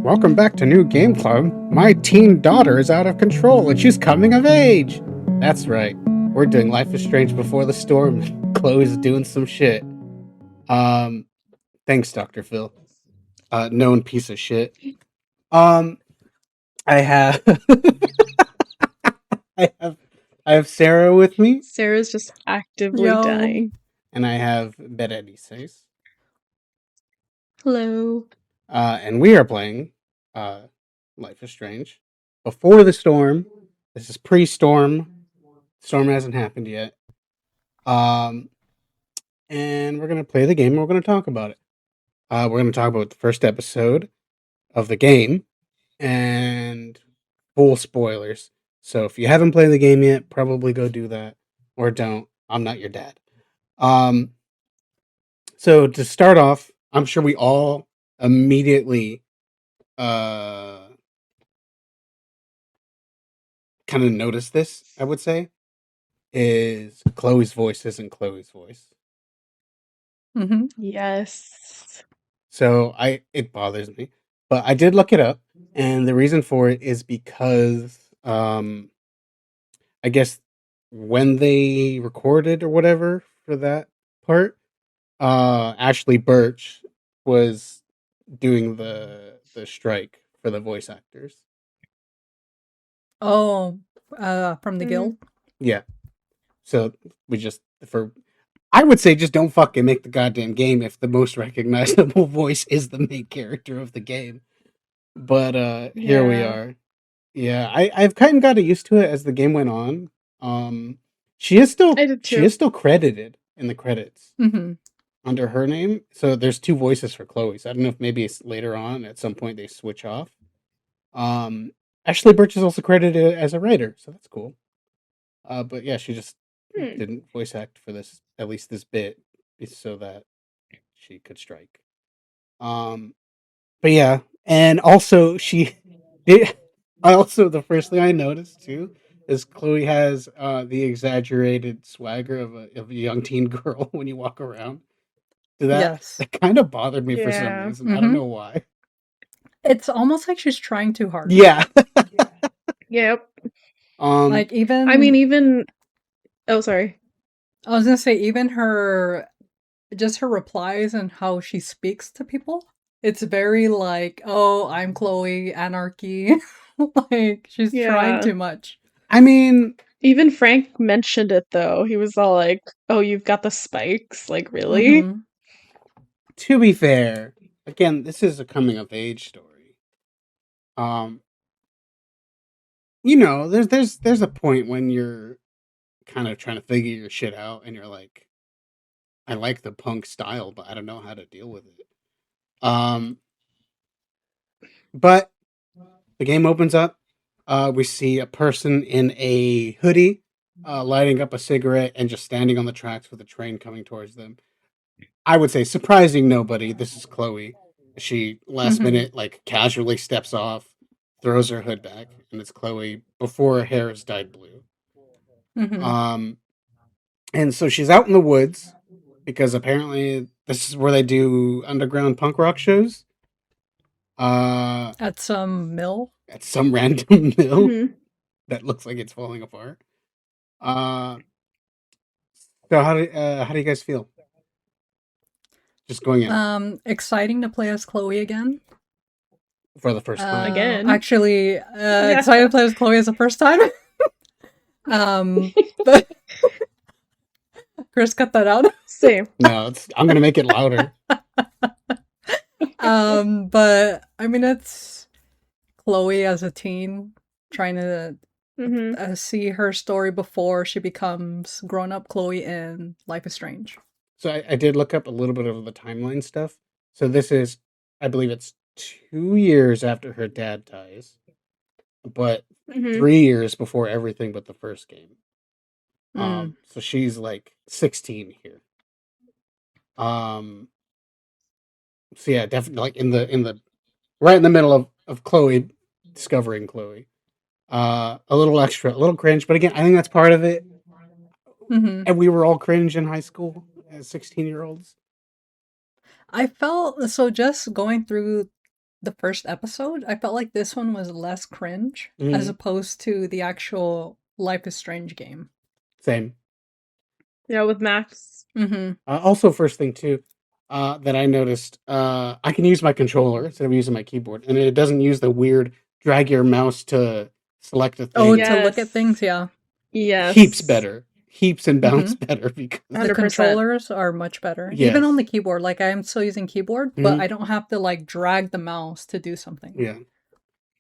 Welcome back to New Game Club. My teen daughter is out of control and she's coming of age. That's right. We're doing Life is Strange Before the Storm. Chloe's doing some shit. Thanks, Dr. Phil. Known piece of shit. I have I have Sarah with me. Sarah's just actively dying. And I have Berenice. Hello. And we are playing Life is Strange Before the Storm. This is pre-storm. Storm hasn't happened yet. And we're gonna play the game and we're gonna talk about it. We're gonna talk about the first episode of the game and full spoilers. So if you haven't played the game yet, probably go do that. Or don't. I'm not your dad. So to start off, I'm sure we all immediately kind of noticed this, I would say, is Chloe's voice isn't Chloe's voice. Mm-hmm. Yes. So it bothers me. But I did look it up, and the reason for it is because I guess when they recorded or whatever for that part, Ashley Birch was doing the strike for the voice actors. Oh, from the guild? Yeah. So I would say just don't fucking make the goddamn game if the most recognizable voice is the main character of the game. But here we are. Yeah, I've kind of got used to it as the game went on. She is still credited in the credits under her name. So there's two voices for Chloe. So I don't know if maybe it's later on at some point they switch off. Ashley Birch is also credited as a writer, so that's cool. But yeah, she just didn't voice act for this, at least this bit, so that she could strike. But yeah, and also she did. Also, the first thing I noticed too is Chloe has the exaggerated swagger of a young teen girl when you walk around. That kind of bothered me for some reason. I don't know why. It's almost like she's trying too hard. Yeah. Yep. Like even. I mean, even. Oh, sorry. I was gonna say even her replies and how she speaks to people. It's very like, oh, I'm Chloe, anarchy. Like, she's trying too much. I mean, even Frank mentioned it though. He was all like, oh, you've got the spikes. Like, really? Mm-hmm. To be fair, again, this is a coming of age story. You know, there's a point when you're kind of trying to figure your shit out and you're like, I like the punk style, but I don't know how to deal with it. But the game opens up. We see a person in a hoodie lighting up a cigarette and just standing on the tracks with a train coming towards them. I would say surprising nobody. This is Chloe. She last minute like casually steps off, throws her hood back, and it's Chloe before her hair is dyed blue. And so she's out in the woods because apparently this is where they do underground punk rock shows. At some mill? At some random mill that looks like it's falling apart. So how do you guys feel? Just going in. Exciting to play as Chloe again. For the first time. Again. Actually, excited to play as Chloe as the first time. But Chris, cut that out. Same. No, I'm gonna make it louder. But I mean, it's Chloe as a teen trying to see her story before she becomes grown-up Chloe in Life is Strange. So I did look up a little bit of the timeline stuff. So this is, I believe it's 2 years after her dad dies, but 3 years before everything but the first game. So she's like 16 here. So yeah, definitely like in the right in the middle of Chloe discovering Chloe. A little cringe, but again, I think that's part of it. And we were all cringe in high school as 16-year-olds. I felt so just going through the first episode, I felt like this one was less cringe as Mhm. opposed to the actual Life is Strange game. Same. Yeah, with Max. Mm-hmm. Also, first thing too, that I noticed, I can use my controller instead of using my keyboard, and it doesn't use the weird drag your mouse to select a Oh, thing. to look at Yes. things, yeah. Heaps Yes. better, heaps and bounds better because The 100%. controllers are much better. Yes. Even on the keyboard, like I am still using keyboard, but Mhm. I don't have to like drag the mouse to do something. yeah,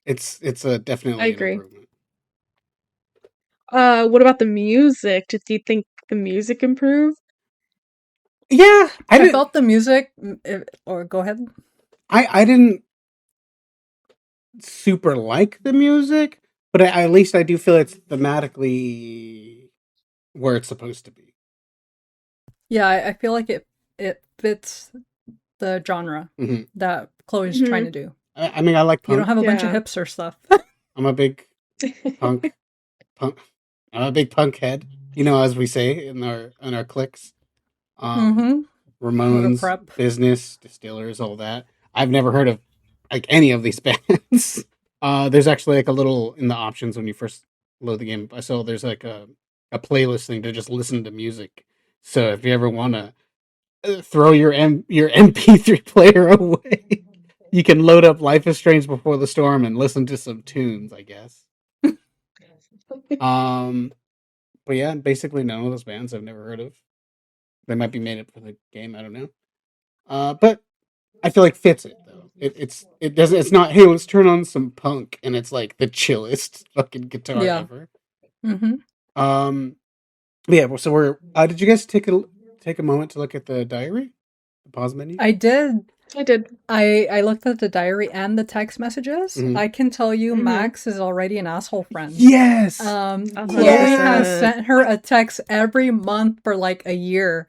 it's a definitely I an agree. improvement. What about the music? Did you think the music improved? Yeah, I felt the music, or go ahead. I didn't super like the music, but at least I do feel it's thematically where it's supposed to be. Yeah, I feel like it fits the genre hmm that Chloe's trying to do. I mean, I like You don't punk. have a bunch of Yeah. hipster stuff. I'm a big punk. I'm a big punk head. You know, as we say in our cliques. Mm-hmm. Ramones, prep. Business, Distillers, all that. I've never heard of like any of these bands. There's actually like a little in the options when you first load the game. I saw there's like a playlist thing to just listen to music. So if you ever want to throw your your MP3 player away, you can load up Life is Strange Before the Storm and listen to some tunes, I guess. But yeah, basically none of those bands I've never heard of. They might be made up for the game. I don't know. But I feel like fits it though. It doesn't. It's not. Hey, let's turn on some punk, and it's like the chillest fucking guitar Yeah. ever. Mm-hmm. Yeah. So we're. Did you guys take a moment to look at the diary, the pause menu? I did. I did. I looked at the diary and the text messages. Mhm. I can tell you, Mhm. Max is already an asshole friend. Yes. Chloe 100%. has sent her a text every month for like a year,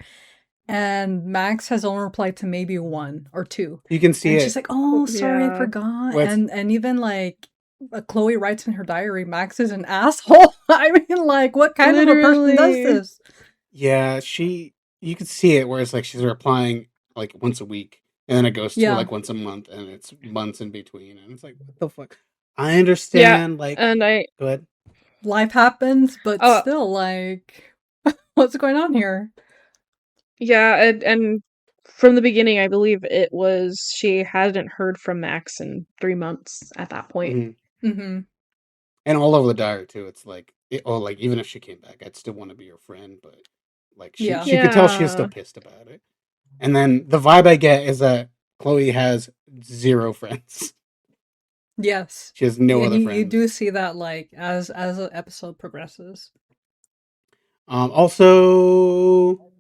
and Max has only replied to maybe one or two. You can see And it. she's like, "Oh, sorry, I Yeah. forgot." Well, it's- And even like Chloe writes in her diary, Max is an asshole. I mean, like, what kind of a person does Literally. this? Yeah, you can see it where it's like she's replying like once a week, and then it goes to Yeah. like once a month, and it's months in between, and it's like what the fuck. I understand. Like, And go ahead. Life happens, but Oh. still, like, what's going on here? Yeah, and from the beginning, I believe it was she hadn't heard from Max in 3 months at that point. Mhm. Mm-hmm. And all over the diary too. It's like, like even if she came back, I'd still want to be her friend, but like Yeah. she could tell she was still pissed about it. And then the vibe I get is that Chloe has zero friends. Yes. She has no other You friends. do see that, like, as the episode progresses. Also,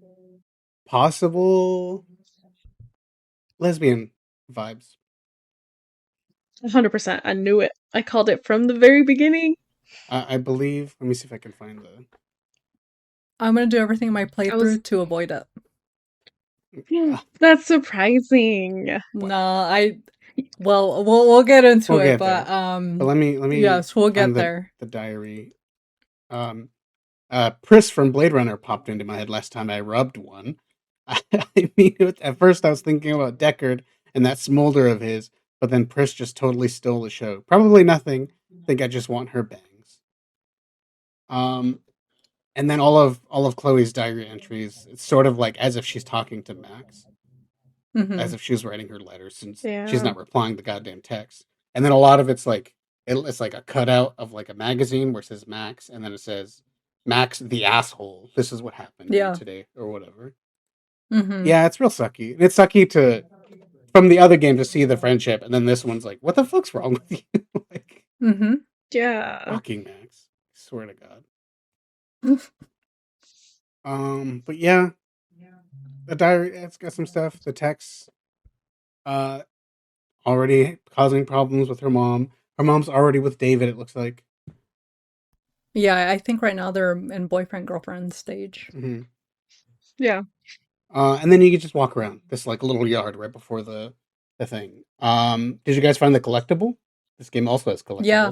possible lesbian vibes. 100%. I knew it. I called it from the very beginning. I believe. Let me see if I can find the. I'm gonna do everything in my was- playthrough to avoid it. That's surprising. No, well, we'll get into We'll it, get but there. But let me. yes, we'll get find there. The diary. Pris from Blade Runner popped into my head last time I rubbed one. I mean, at first I was thinking about Deckard and that smolder of his, but then Pris just totally stole the show. Probably nothing. I think I just want her bangs. And then all of Chloe's diary entries, it's sort of like as if she's talking to Max, Mhm. as if she was writing her letters since she's Yeah. not replying the goddamn text. And then a lot of it's like it's like a cutout of like a magazine where it says Max, and then it says Max the asshole. This is what happened to Yeah. me today, or whatever. Mhm. Yeah, it's real sucky. And it's sucky to from the other game to see the friendship, and then this one's like, what the fuck's wrong with you? Like, Mhm. Yeah. fucking Max. I swear to God. But yeah, the diary, it's got some stuff. The text, already causing problems with her mom. Her mom's already with David, it looks like. Yeah, I think right now they're in boyfriend girlfriend stage. Mm-hmm. Yeah. And then you can just walk around this like little yard right before the thing. Did you guys find the collectible? This game also has collectibles. Yeah.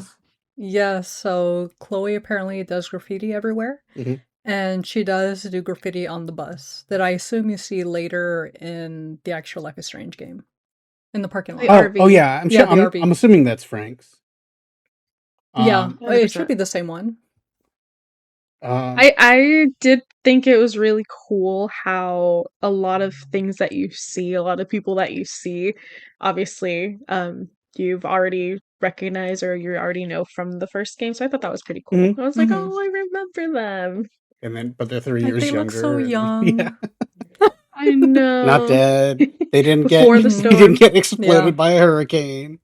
Yeah, so Chloe apparently does graffiti everywhere. Mhm. And she does do graffiti on the bus that I assume you see later in the actual Life is Strange game. in the parking The lot. RV. Oh yeah, I'm Yeah, sure. the I'm RV. assuming that's Frank's. Yeah, it 100%. should be the same one. I did think it was really cool how a lot of things that you see, a lot of people that you see, obviously, you've already recognized or you already know from the first game. So I thought that was pretty cool. Mhm. I was like, Mhm. oh, I remember them. And then, but they're 3 Like, years they look so younger. And, young. yeah, I not know. dead. They didn't get. Before the Mhm. They didn't storm. get exploded Yeah. by a hurricane.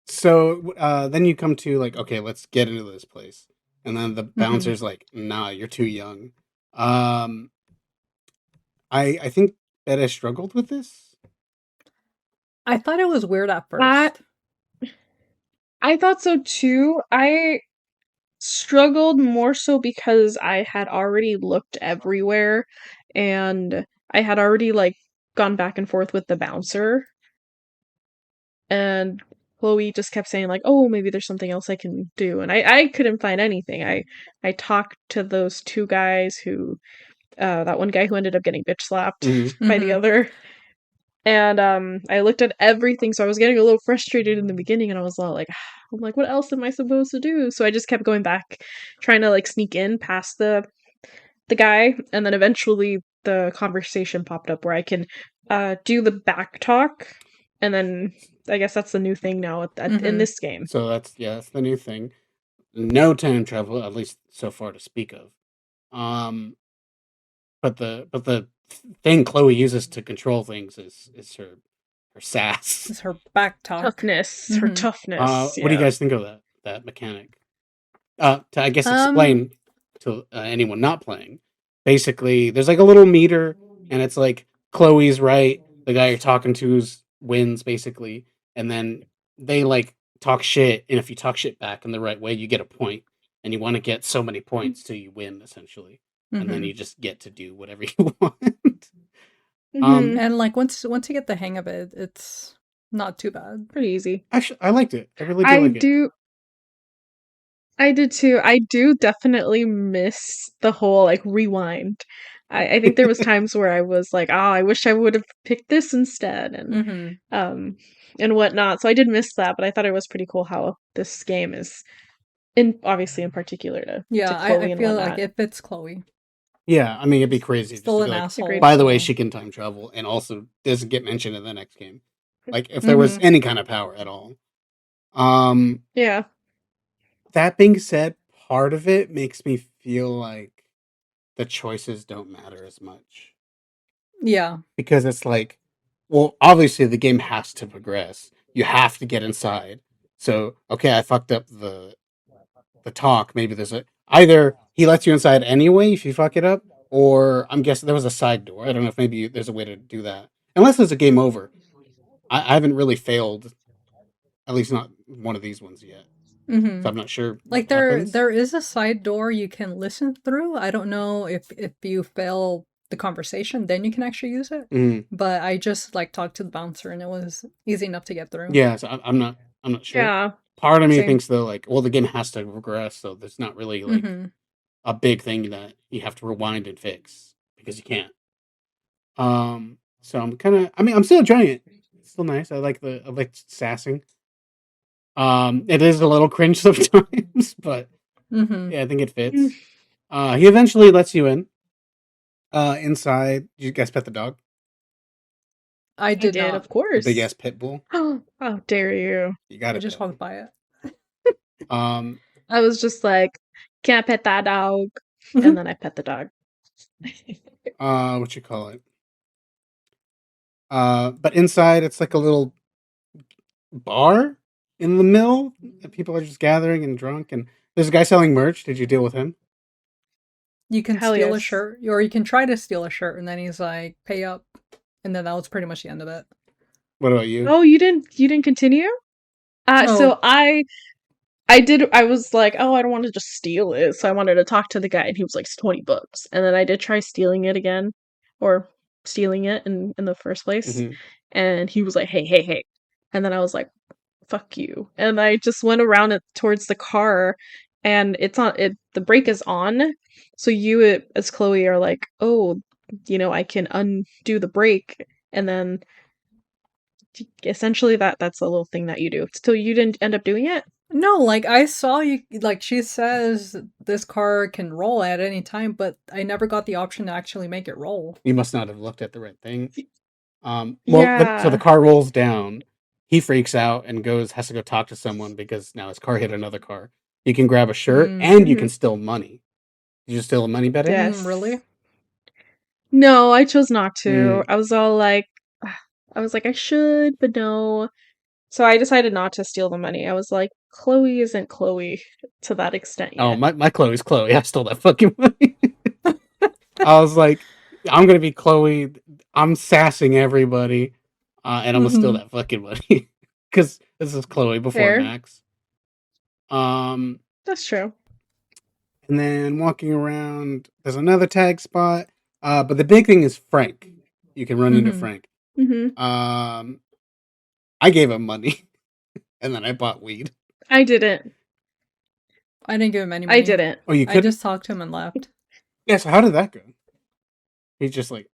So then you come to like, okay, let's get into this place, and then the Mhm. bouncer's like, nah, you're too young. I think that I struggled with this. I thought it was weird at That first. I thought so too. I struggled more so because I had already looked everywhere and I had already like gone back and forth with the bouncer and Chloe just kept saying like, "Oh, maybe there's something else I can do." And I couldn't find anything. I talked to those two guys who that one guy who ended up getting bitch slapped Mm-hmm. by the Mhm. other. And I looked at everything, so I was getting a little frustrated in the beginning, and I was all like, I'm like, what else am I supposed to do? So I just kept going back, trying to like sneak in past the guy, and then eventually the conversation popped up where I can do the back talk, and then I guess that's the new thing now in Mhm. this game. So that's the new thing. No time travel, at least so far to speak of. But the thing Chloe uses to control things is her sass. It's her back talk. Toughness, her Mhm. toughness, What do you yeah. guys think of that mechanic? To I guess Um, explain to anyone not playing. Basically, there's like a little meter, and it's like Chloe's right, the guy you're talking to's wins basically, and then they like talk shit, and if you talk shit back in the right way, you get a point, and you want to get so many points till you win essentially, and then mhm. you just get to do whatever you want. Mm-hmm. And like once you get the hang of it, it's not too bad. Pretty easy. Actually, I liked it. I really do I like it. do I did too. I do definitely miss the whole like rewind. I think there was times where I was like, oh, I wish I would have picked this instead Mhm. um and whatnot. So I did miss that, but I thought it was pretty cool how this game is in obviously in particular to Yeah, I Chloe and feel like whatnot. it fits Chloe. Yeah, I mean, it'd be crazy just Still to an be like, It's a asshole, great by the way, so. she can time travel and also doesn't get mentioned in the next game. Like, if there was Mhm. any kind of power at all. Um, Yeah. that being said, part of it makes me feel like the choices don't matter as much. Yeah. Because it's like, well, obviously the game has to progress. You have to get inside. So, okay, I fucked up the talk. Maybe there's a either he lets you inside anyway if you fuck it up, or I'm guessing there was a side door. I don't know if maybe there's a way to do that. Unless there's a game over. I haven't really failed, at least not one of these ones yet. So Mhm. I'm not sure Like what happens. there is a side door you can listen through. I don't know if you fail the conversation, then you can actually use it. Mm, But I just like talked to the bouncer and it was easy enough to get through. yeah, so I'm not sure. Yeah. Part of me Same. thinks though, like, well, the game has to progress, so there's not really like Mhm. a big thing that you have to rewind and fix because you can't. So I'm kind of. I mean, I'm still enjoying it. It's still nice. I like sassing. It is a little cringe sometimes, but Mhm. yeah, I think it Mm, fits. He eventually lets you in. Inside, you guys pet the dog, I I did did, of not. the big course. ass pit bull. Oh, how dare you. You got I to just pet walked him. by it. Um, I was just like, can't pet that dog. And then I pet the dog. what you call it? But inside, it's like a little bar in the mill. And people are just gathering and drunk, and there's a guy selling merch. Did you deal with him? You can Hell steal a yes. shirt, or you can try to steal a shirt, and then he's like, pay up. And then that was pretty much the end of it. What about you? Oh, you didn't continue? No. So I did. I was like, oh, I don't want to just steal it. So I wanted to talk to the guy, and he was like, it's $20. And then I did try stealing it again, or stealing it in the first place. Hmm. And he was like, hey, hey, hey. And then I was like, fuck you. And I just went around it towards the car, and it's on it. The brake is on, so you as Chloe are like, oh, I can undo the brake. and then essentially that's a little thing that you do. So you didn't end up doing it? No, like I saw you, like she says this car can roll at any time, but I never got the option to actually make it roll. You must not have looked at the right thing. So the Yeah. car rolls down. He freaks out and has to go talk to someone because now his car hit another car. You can grab a shirt and you can steal money. Did you steal a money, Betty? Yes. Really? No, I chose not to. I was all like, I should, but no. So I decided not to steal the money. I was like, Chloe isn't Chloe to that extent Oh, yet. my Chloe's Chloe. I stole that fucking money. I was like, I'm gonna be Chloe. I'm sassing everybody, and I'm gonna steal that fucking money because this is Chloe before Fair. Max. That's true. And then walking around, there's another tag spot. But the big thing is Frank. You can run into Frank. I gave him money, and then I bought weed. I didn't. I didn't give him any money. I didn't. Oh, you I could? just talked to him and left. Yeah, so how did that go? He's just like...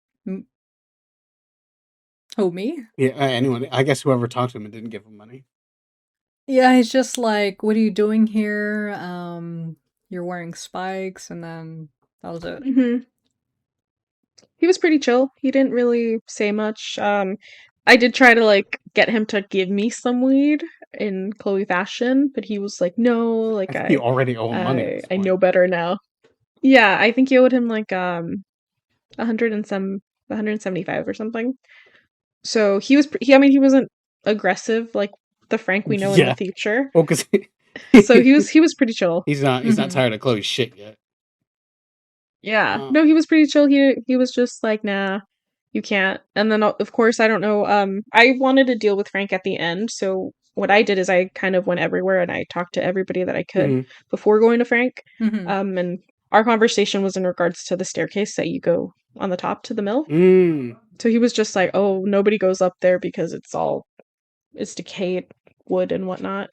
Oh, me? Yeah, anyone. I guess whoever talked to him and didn't give him money. Yeah, he's just like, what are you doing here? You're wearing spikes, and then that was it. He was pretty chill. He didn't really say much. I did try to like get him to give me some weed in Chloe fashion, but he was like, "No, like I think you already owe him money at this I point. know better now." Yeah, I think you owed him like 175 or something. So he was I mean he wasn't aggressive like the Frank we know in the future. Well, because so he was pretty chill. He's not tired of Chloe's shit yet. Yeah. No, he was pretty chill. He was just like, nah, you can't. And then of course, I don't know, I wanted to deal with Frank at the end, so what I did is I kind of went everywhere and I talked to everybody that I could before going to Frank. And our conversation was in regards to the staircase that you go on the top to the mill. So he was just like, oh, nobody goes up there because it's decayed wood and whatnot.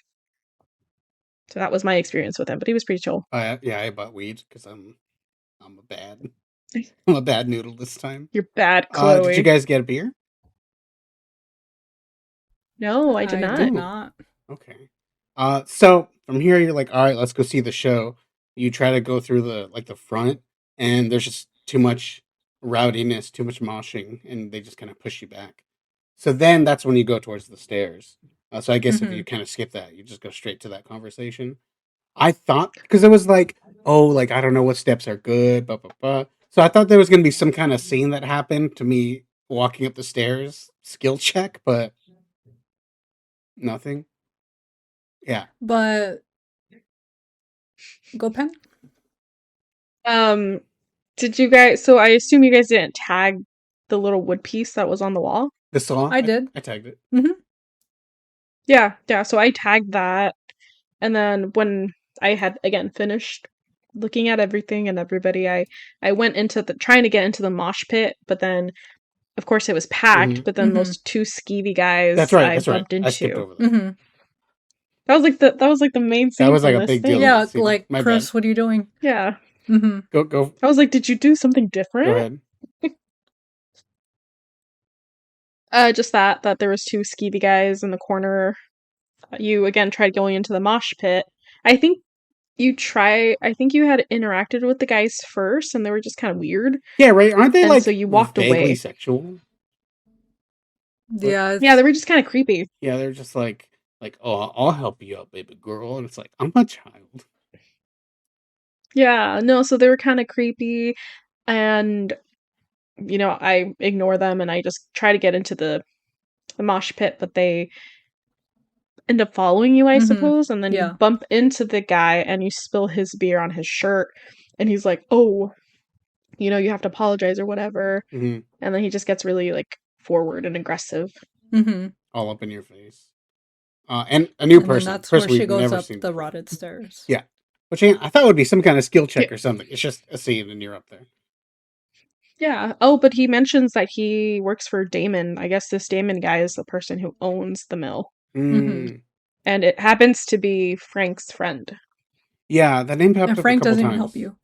So that was my experience with him, but he was pretty chill. Yeah, I bought weed because I'm a bad noodle this time. You're bad, Chloe. Did you guys get a beer? No, I did not. Okay. So from here you're like, all right, let's go see the show. You try to go through the front, and there's just too much rowdiness, too much moshing, and they just kind of push you back. So then that's when you go towards the stairs. So I guess if you kind of skip that, you just go straight to that conversation. I thought, because it was like, oh, like, I don't know what steps are good, blah, blah, blah. So I thought there was going to be some kind of scene that happened to me walking up the stairs, skill check, but nothing. Yeah. But go Pen. Did you guys, so I assume you guys didn't tag the little wood piece that was on the wall? The saw? I did. I tagged it. Yeah, so I tagged that, and then when I had again finished looking at everything and everybody, I went into trying to get into the mosh pit, but then of course it was packed, but then those two skeevy guys that's right, I bumped into. I skipped over that. That was like the main scene. That was like a big deal. Yeah, like, Chris, what are you doing? Yeah. Go. I was like, did you do something different? Go ahead. Just that there was two skeevy guys in the corner. You again tried going into the mosh pit. I think you had interacted with the guys first, and they were just kind of weird. Yeah, right. Aren't they so you walked away. Sexual? Yeah. Yeah, they were just kind of creepy. Yeah, they're just like, oh, I'll help you out, baby girl, and it's like, I'm a child. Yeah, no, so they were kind of creepy, and I ignore them and I just try to get into the mosh pit, but they end up following you, I suppose, and then you bump into the guy and you spill his beer on his shirt, and he's like, oh, you have to apologize or whatever, and then he just gets really like forward and aggressive, all up in your face, and a new person. That's where she goes up the before. rotted stairs. Yeah, which I thought would be some kind of skill check or something. It's just a scene and you're up there. Yeah. Oh, but he mentions that he works for Damon. I guess this Damon guy is the person who owns the mill. And it happens to be Frank's friend. Yeah, that name popped up. Frank a couple doesn't times. help you.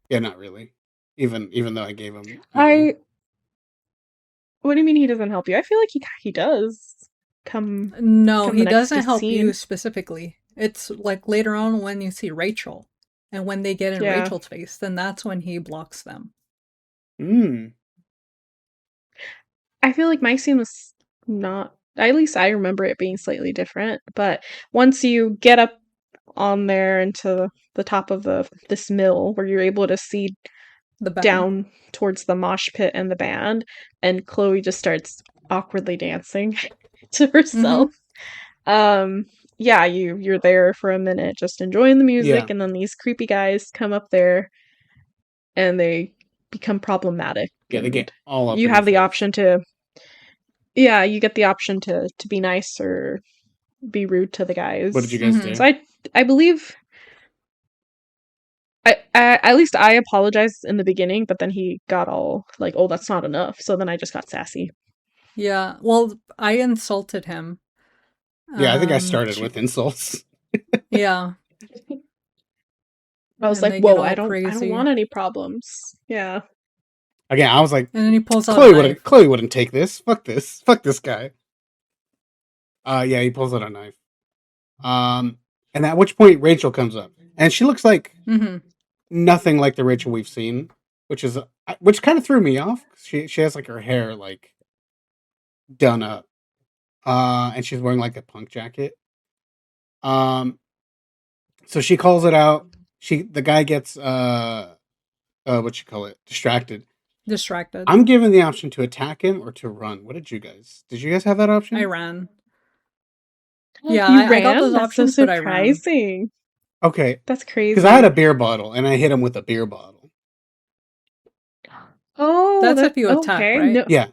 Yeah, not really. Even though I gave him. What do you mean he doesn't help you? I feel like he does. Come No, come the he next doesn't help you scene. specifically. It's like later on when you see Rachel. And when they get in Yeah. Rachel's face, then that's when he blocks them. Mm. I feel like my scene was not, at least I remember it being slightly different, but once you get up on there into the top of this mill where you're able to see The band. down towards the mosh pit and the band, and Chloe just starts awkwardly dancing to herself. Um yeah, you're there for a minute just enjoying the music, Yeah. and then these creepy guys come up there and they become problematic, Yeah, they get and all up you in your have the face. option to, yeah, you get the option to be nice or be rude to the What did you guys. guys Mm-hmm. do? So I believe I at least I apologized in the beginning, but then he got all like, "Oh, that's not enough." So then I just got sassy. Yeah. Well, I insulted him. Yeah, I think I started She, with insults. yeah. I was And like, they get "Whoa, all I don't crazy. want any problems." Yeah. Again, I was like, And then he pulls out a knife. Chloe wouldn't take this. Fuck this guy. Yeah, he pulls out a knife. And at which point Rachel comes up, and she looks like Mm-hmm. nothing like the Rachel we've seen, which kind of threw me off. She has like her hair like done up, and she's wearing like a punk jacket. Um, so she calls it out. The guy gets what you call it, distracted. Distracted. I'm given the option to attack him or to run. What did you guys? Did you guys have that I option? ran. Yeah, You I got ran? those That's so options, but I ran. surprising. Okay, That's because I had a crazy. beer bottle and I hit him with a beer bottle. Oh, That's that if you attack, okay. right? No, Yeah,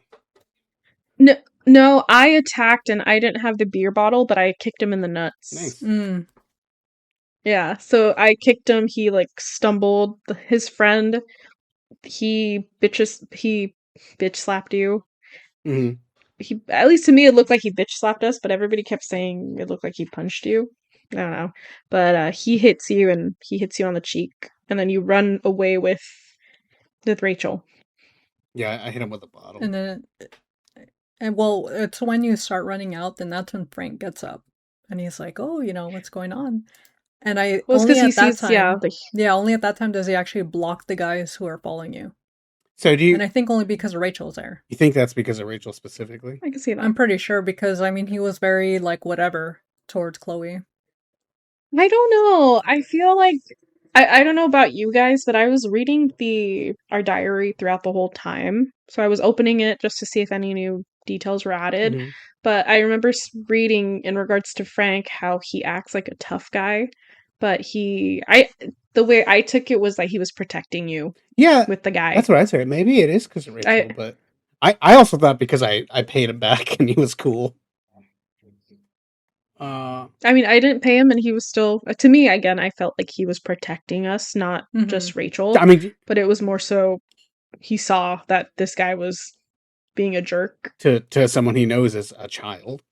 no, no. I attacked and I didn't have the beer bottle, but I kicked him in the nuts. nice. Mm. Yeah, so I kicked him. He like stumbled. His friend, he bitch slapped you. Hmm. He, at least to me, it looked like he bitch slapped us, but everybody kept saying it looked like he punched you. I don't know, but he hits you and he hits you on the cheek, and then you run away with Rachel. Yeah, I hit him with a bottle. And then, and well, it's when you start running out, then that's when Frank gets up. And he's like, oh, what's going on? And I Well, it's only because he at that sees, yeah, time, like, yeah, only at that time does he actually block the guys who are following you. So do And I think only because Rachel's there. you think that's because of Rachel specifically? I can see that. I'm pretty sure because, I mean, he was very, like, whatever towards Chloe. I don't know. I feel like I don't know about you guys, but I was reading the our diary throughout the whole time. So I was opening it just to see if any new details were added. Hmm. But I remember reading in regards to Frank how he acts like a tough guy, but the way I took it was that he was protecting you Yeah, with the guy. that's what I said. Maybe it is because of Rachel, I but I also thought because I paid him back and he was cool. Uh, I mean, I didn't pay him, and he was still, to me, again, I felt like he was protecting us, not Mm-hmm. just Rachel, I mean, but it was more so he saw that this guy was being a jerk. to someone he knows as a child.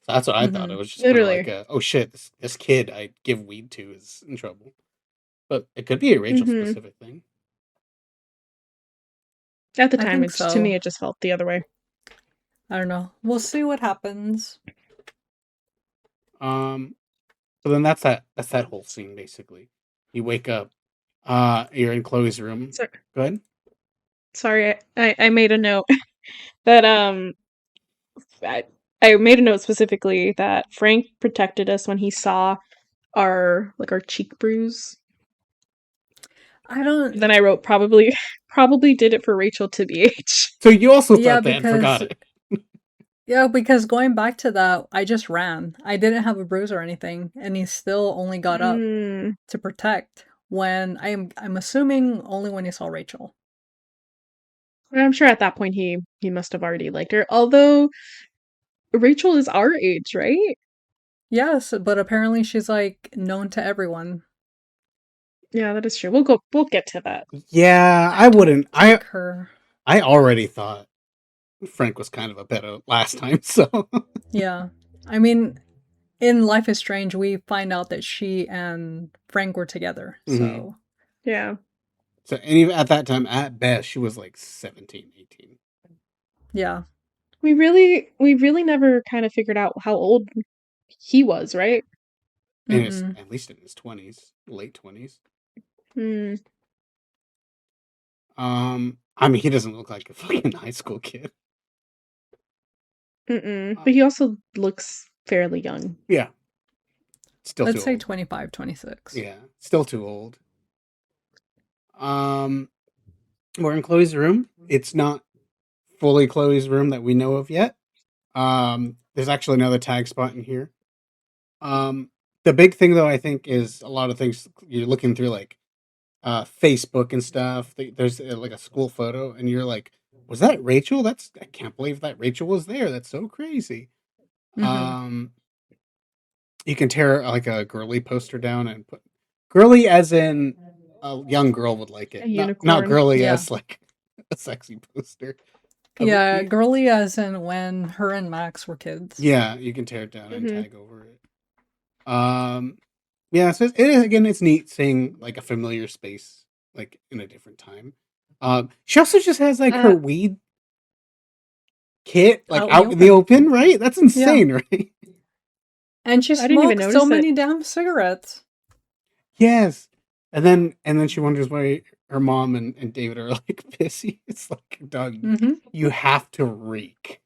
So that's what I thought. It Mm-hmm. was just kind of like, Literally. oh shit, this kid I give weed to is in trouble. But it could be a Rachel Hmm. specific thing. At the I time, think it's to me, so. it just felt the other way. I don't know. We'll see what happens. Um, so then that's that whole scene basically. You wake up, you're in Chloe's room. So, Go ahead. sorry, I made a note that I, I made a note specifically that Frank protected us when he saw our cheek bruise. I don't. Then I wrote probably did it for Rachel to BH. So you also Yeah, thought that and forgot because it. yeah, because going back to that, I just ran. I didn't have a bruise or anything, and he still only got up Mm. to protect when I'm assuming only when he saw Rachel. I'm sure at that point he must have already liked her. Although Rachel is our age, right? Yes, but apparently she's like known to everyone. Yeah, that is true. We'll get to that. Yeah, I I don't wouldn't. like her. I already thought Frank was kind of a better last time. So Yeah. I mean, in Life is Strange, we find out that she and Frank were together. Mhm. So, Yeah. So and even at that time, at best, she was like 17, 18. yeah. We really never kind of figured out how old he was, right? And it's Mm-mm. at least in his 20s, late 20s. Hmm. I mean, he doesn't look like a fucking high school kid. But he also looks fairly young. Yeah, still Let's too say old. 25, 26. Yeah, still too old. We're in Chloe's room. It's not fully Chloe's room that we know of yet. There's actually another tag spot in here. The big thing though, I think, is a lot of things you're looking through, like Facebook and stuff. There's like a school photo, and you're like, "Was that Rachel? I can't believe that Rachel was there. That's so crazy." Mm-hmm. You can tear like a girly poster down and put girly as in a young girl would like A it, not unicorn. girly Yeah. as like a sexy poster. Yeah, girly as in when her and Max were kids. Yeah, you can tear it down and Mhm. tag over it. Yeah, so it is, again, it's neat seeing like a familiar space like in a different time. She also just has like her weed kit like out in the open, right? That's insane, right? And she I didn't even smokes so notice it. many damn cigarettes. Yes. And then she wonders why her mom and David are like pissy. It's like, dog, Mm-hmm. you have to reek.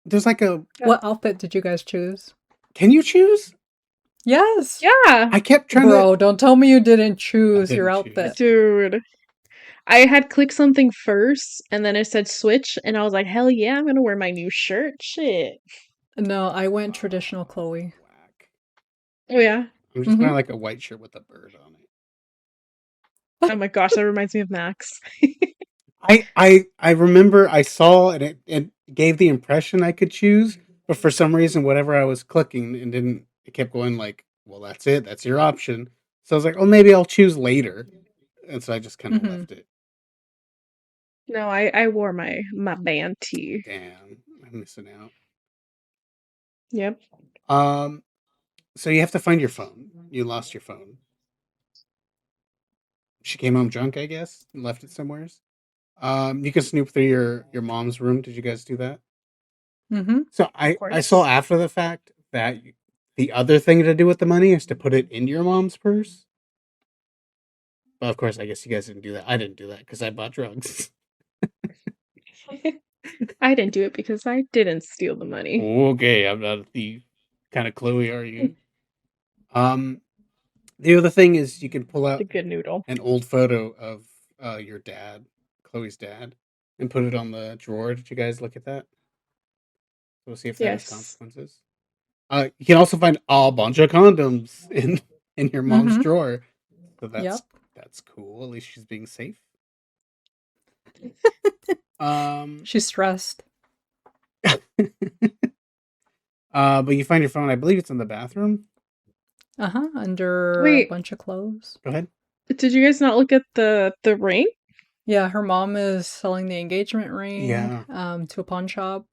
There's like a What outfit did you guys choose? Can you choose? Yes. Yeah. I kept trying Bro, don't tell me you didn't choose your didn't choose. outfit. Dude. I had clicked something first and then it said switch and I was like, hell yeah, I'm gonna wear my new shirt. Shit. No, I went traditional Chloe. Whack. Oh yeah. I'm just wearing like a white shirt with a bird on it. Oh my gosh, that reminds me of Max. I remember I saw and it gave the impression I could choose, but for some reason whatever I was clicking and didn't it kept going like, well, that's it, that's your option. So I was like, oh, maybe I'll choose later. And so I just kind of left it. No, I wore my band tee. Damn, I'm missing out. Yep. So you have to find your phone. You lost your phone. She came home drunk, I guess, and left it somewhere. You can snoop through your mom's room. Did you guys do that? Mm-hmm. So I saw after the fact that the other thing to do with the money is to put it in your mom's purse. But of course, I guess you guys didn't do that. I didn't do that because I bought drugs. I didn't do it because I didn't steal the money. Okay, I'm not a thief. Kind of Chloe, are you? The other thing is you can pull out The good noodle. an old photo of your dad, Chloe's dad, and put it on the drawer. Did you guys look at that? We'll see if that has consequences. You can also find a bunch of condoms in your mom's drawer. So that's cool. At least she's being safe. She's stressed. But you find your phone. I believe it's in the bathroom. Under Wait. a bunch of clothes. Go ahead. Did you guys not look at the ring? Yeah, her mom is selling the engagement ring. Yeah. To a pawn shop.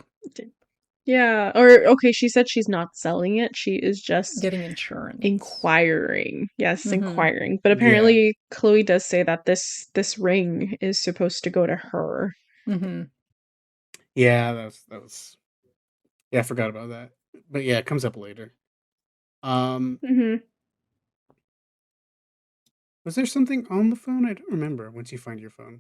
Yeah. Or okay, she said she's not selling it. She is just getting insurance. Inquiring. Yes, inquiring. But apparently Chloe does say that this ring is supposed to go to her. Mm-hmm. Yeah, that was. Yeah, I forgot about that. But yeah, it comes up later. Was there something on the phone? I don't remember. Once you find your phone,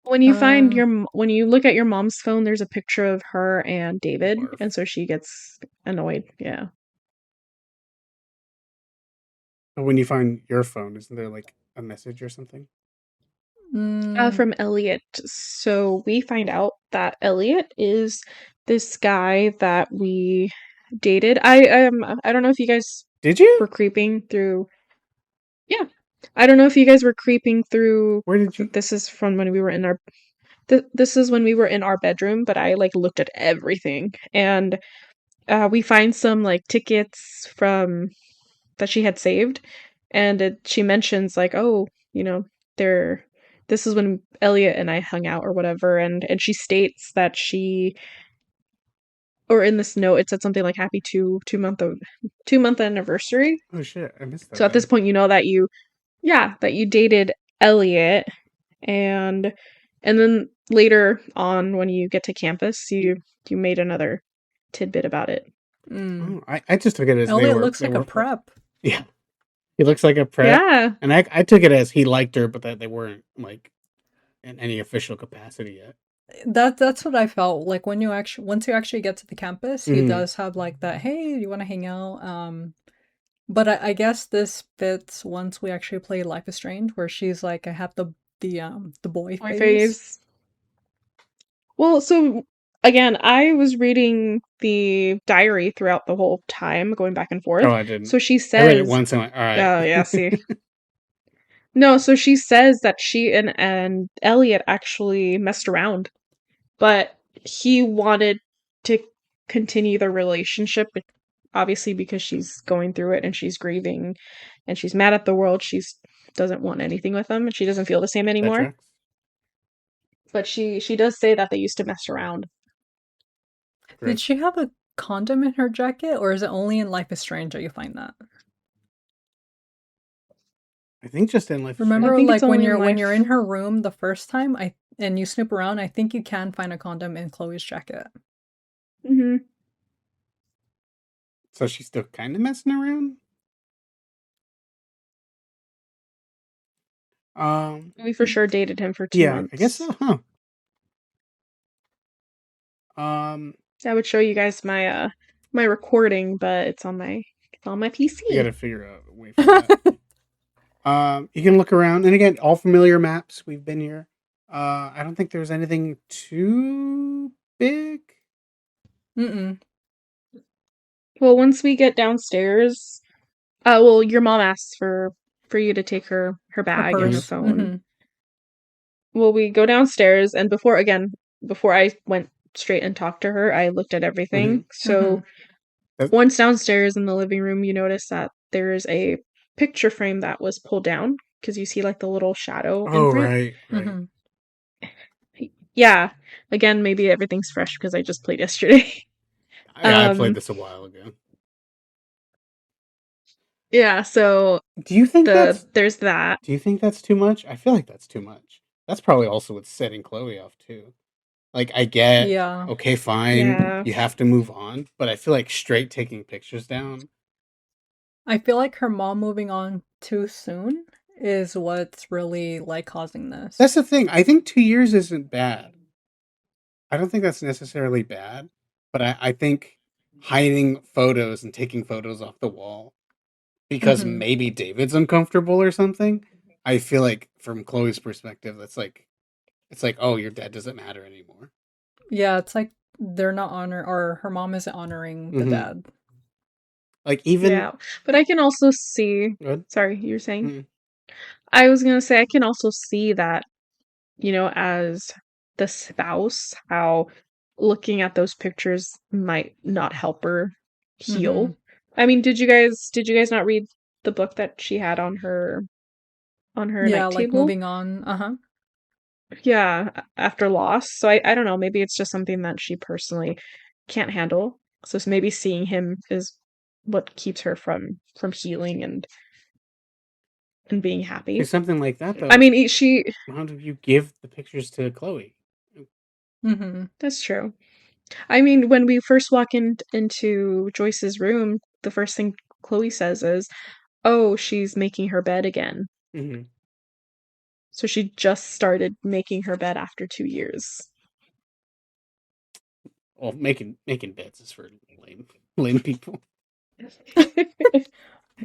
when you find when you look at your mom's phone, there's a picture of her and David, and so she gets annoyed. Yeah. But when you find your phone, isn't there like a message or something? From Elliot. So we find out that Elliot is this guy that we dated. I don't know if you guys were creeping through. Yeah. I don't know if you guys were creeping through. Where did you? This is from when we were in our this is when we were in our bedroom, but I like looked at everything and we find some like tickets from that she had saved and she mentions like, oh, you know, this is when Elliot and I hung out or whatever, and she states that she, or in this note it said something like happy 2 month anniversary. Oh shit, I missed that. So at this point you know that you dated Elliot, and then later on when you get to campus, you made another tidbit about it. Mm. I just took it as Elliot looks like a prep. Yeah, he looks like a prep, Yeah. and I took it as he liked her, but that they weren't like in any official capacity yet. That's what I felt like when you actually once you actually get to the campus, he Mhm. does have like that. Hey, do you want to hang out? But I guess this fits once we actually play Life is Strange, where she's like, I have the boy My phase. face. Well, so again, I was reading the diary throughout the whole time, going back and forth. Oh, I didn't. So she I read it says, once and went, all right. "Oh yeah, see." No, so she says that she and Elliot actually messed around, but he wanted to continue the relationship, obviously because she's going through it and she's grieving and she's mad at the world. She's doesn't want anything with him and she doesn't feel the same That anymore. tracks. But she does say that they used to mess around. Great. Did she have a condom in her jacket, or is it only in Life is Strange that you find that? I think just in Life is Remember, I think it's like when only in when Life. you're in her room the first time, and you snoop around, I think you can find a condom in Chloe's jacket. Mm-hmm. So she's still kind of messing around. We for sure dated him for 2 Yeah, months. I guess so, huh? I would show you guys my my recording, but it's on my PC. I gotta figure out a way for that. You can look around, and again, all familiar maps. We've been here. I don't think there's anything too big. Mm-mm. Well, once we get downstairs, well, your mom asks for you to take her Her bag and her purse. phone. Mm-hmm. Well, we go downstairs, and before I went straight and talked to her, I looked at everything. Mhm. So That- once downstairs in the living room, you notice that there is a picture frame that was pulled down because you see like the little shadow Oh, imprint. right. Mm-hmm. Yeah, again, maybe everything's fresh because I just played yesterday. Yeah, I played this a while ago. Yeah, so Do you think there's that. Do you think that's too much? I feel like that's too much. That's probably also what's setting Chloe off too. Like, I get, Yeah. okay, fine, Yeah. you have to move on, but I feel like straight taking pictures down. I feel like her mom moving on too soon is what's really like causing this. That's the thing. I think 2 years isn't bad. I don't think that's necessarily bad, but I think hiding photos and taking photos off the wall because Mhm. maybe David's uncomfortable or something. I feel like from Chloe's perspective, that's like, it's like, oh, your dad doesn't matter anymore. Yeah, it's like they're not or her mom isn't honoring the Mhm. dad. Like, even Yeah. But I can also see good. sorry, you were saying? Mm. I was gonna say I can also see that, as the spouse, how looking at those pictures might not help her heal. Mhm. I mean, did you guys not read the book that she had on her Yeah, night like table? moving on. Uh-huh. Yeah, after loss. So I don't know, maybe it's just something that she personally can't handle. So maybe seeing him is what keeps her from healing and being See, happy. something like that, I though, mean, she how do you give the pictures to Chloe? Mhm. that's true. I mean, when we first walk into Joyce's room, the first thing Chloe says is, "Oh, she's making her bed again." Mm-hmm. So she just started making her bed after 2 years. Well, making beds is for lame people.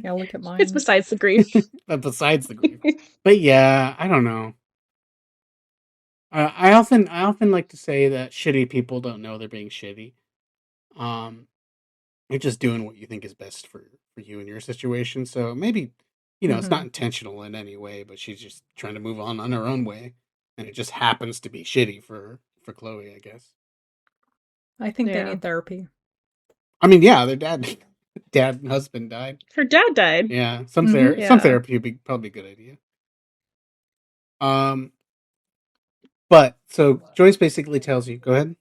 Yeah, look at It's mine. besides the grief. But besides the grief, but yeah, I don't know. I often like to say that shitty people don't know they're being shitty. Um, you're just doing what you think is best for you in your situation. So maybe it's not Mhm. intentional in any way, but she's just trying to move on her own way, and it just happens to be shitty for Chloe, I guess. I think they Yeah. need therapy. I mean, yeah, their dad and husband died. Her dad died. Yeah, some Mhm. some Yeah. therapy would be probably a good idea. But so Joyce basically tells you, go ahead.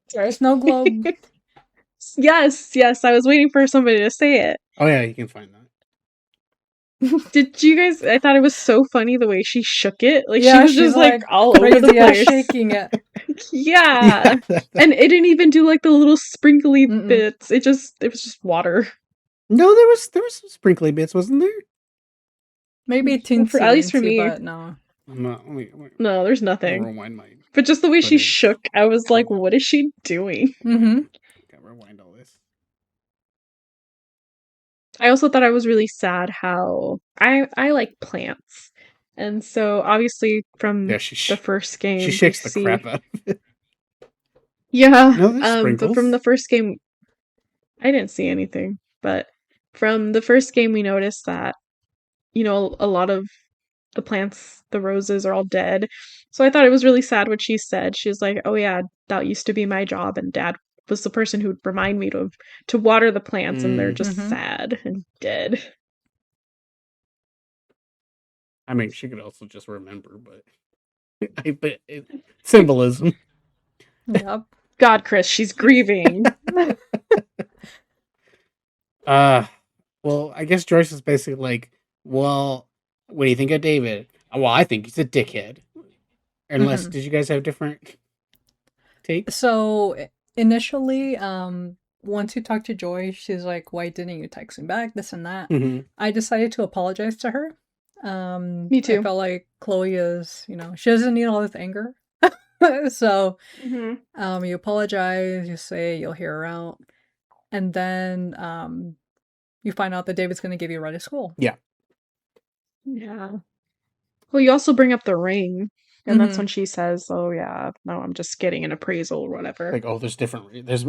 Sorry. Snow globe. Yes, I was waiting for somebody to say it. Oh yeah, you can find that. Did you guys? I thought it was so funny the way she shook it. Like she Yeah, was she's just like like all over the crazy ass place. shaking it. Yeah. Yeah. And it didn't even do like the little sprinkly Mm-mm. bits. It was just water. No, there was some sprinkly bits, wasn't there? Maybe Well, teensy at least for weensy, me, but no. No, no, there's I'm gonna nothing. rewind my But just the way she footage. shook, I was like, Hold on. what is she doing? Mm-hmm. Gotta rewind all this. I also thought I was really sad how I like plants. And so obviously from Yeah, the first she game we shakes the see crap out of it. yeah, No, there's but from sprinkles. the first game I didn't see anything, but from the first game we noticed that a lot of the plants, the roses are all dead. So I thought it was really sad what she said. She was like, "Oh yeah, that used to be my job and dad was the person who'd remind me to water the plants and they're just Mm-hmm. sad and dead." I mean, she could also just remember, but symbolism. Yep. God, Chris, she's grieving. Well, I guess Joyce is basically like, well, what do you think of David? Well, I think he's a dickhead. Unless, Mm-hmm. did you guys have different takes? So initially, once you talk to Joy, she's like, "Why didn't you text me back? This and that." Mm-hmm. I decided to apologize to her. Me I too. felt like Chloe is, she doesn't need all this anger. So, you apologize, you say you'll hear her out, and then you find out that David's going to give you a ride to school. Yeah. Yeah. Well, you also bring up the ring, and that's Mm-hmm. when she says, "Oh yeah, no, I'm just getting an appraisal or whatever." Like, oh, there's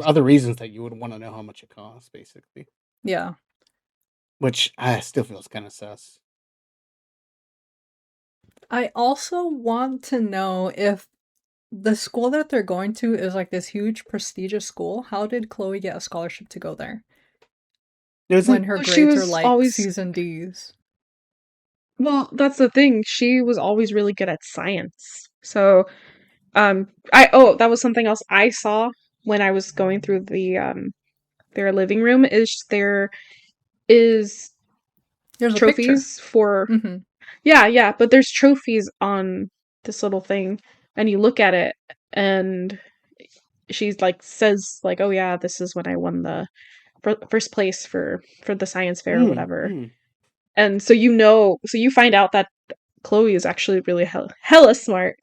other reasons that you would want to know how much it costs, basically. Yeah. Which I still feels kind of sus. I also want to know if the school that they're going to is like this huge prestigious school. How did Chloe get a scholarship to go there when her Well, she grades are was like always C's and D's? well, that's the thing. She was always really good at science. So, I oh, that was something else I saw when I was going through their living room is there is There's a picture. trophies for Mm-hmm. yeah, but there's trophies on this little thing and you look at it and she's like says like, "Oh yeah, this is when I won the first place for the science fair or whatever." Mm. And so so you find out that Chloe is actually really hella smart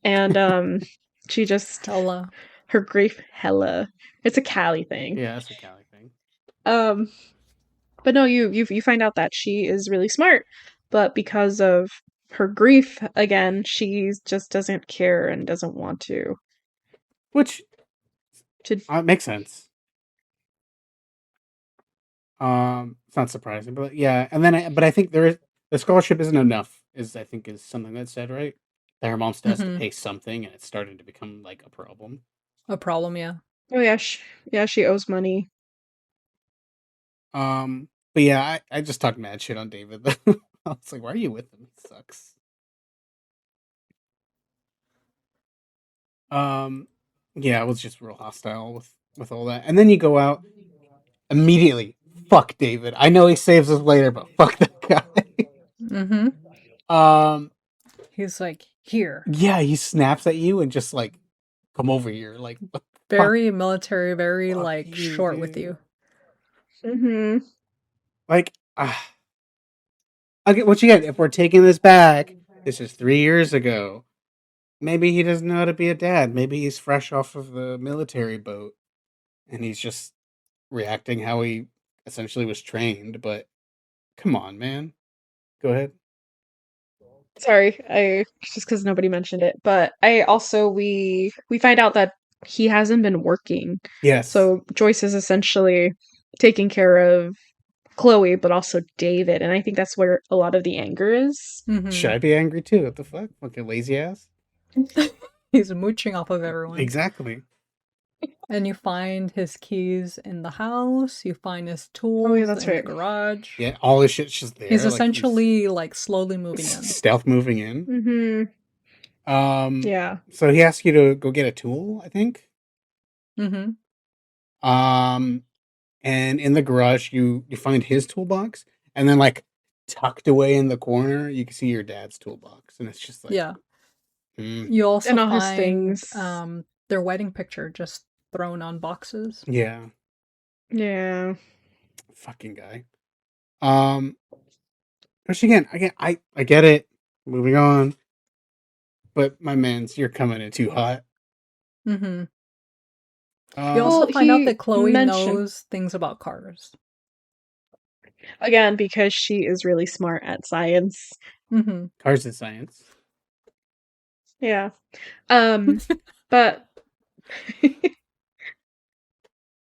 and she just Hella. her grief hella it's a Cali thing. Yeah, that's a Cali thing. Um but no, you find out that she is really smart, but because of her grief again, she just doesn't care and doesn't want Which to makes sense. It's not surprising, but yeah. And then, but I think the scholarship isn't enough. I think is something that's said, right? That her mom still has to Mm-hmm. pay something, and it's starting to become like a problem. A problem, yeah. Oh yeah, she owes money. But yeah, I just talked mad shit on David. I was like, why are you with him? It sucks. Yeah, I was just real hostile with all that. And then you go out immediately. Fuck David. I know he saves us later, but fuck that guy. Mm-hmm. He's like, here. Yeah, he snaps at you and just like, come over here. Like, what the Very military, very fuck like you, short with dude? you. Mm-hmm. Like, okay, what you get? If we're taking this back, this is 3 years ago. Maybe he doesn't know how to be a dad. Maybe he's fresh off of the military boat and he's just reacting how he essentially was trained. But come on, man. Go ahead. Sorry, I just because nobody mentioned it, but I also we find out that he hasn't been working, Yes. so Joyce is essentially taking care of Chloe, but also David, and I think that's where a lot of the anger is. Should Mm-hmm. I be angry too? What the fuck? Fucking lazy ass. He's mooching off of everyone. Exactly. And you find his keys in the house, you find his Oh yeah, tools that's in the right. garage. Yeah, all his shit's just there. He's Like essentially like slowly moving in. stealth moving in. Mm-hmm. Yeah. So he asks you to go get a tool, I think. Mm-hmm. And in the garage you find his toolbox, and then like tucked away in the corner, you can see your dad's toolbox, and it's just like, Yeah. mm, You also And all his find things. their wedding picture just thrown on boxes. yeah, Yeah. fucking guy. Which again, I get it. Moving on, but my man's, you're coming in too hot. Mm-hmm. You Um, also Well, find out he that Chloe mentioned knows things about cars. again because she is really smart at science. Mm-hmm. Cars and science. Yeah. But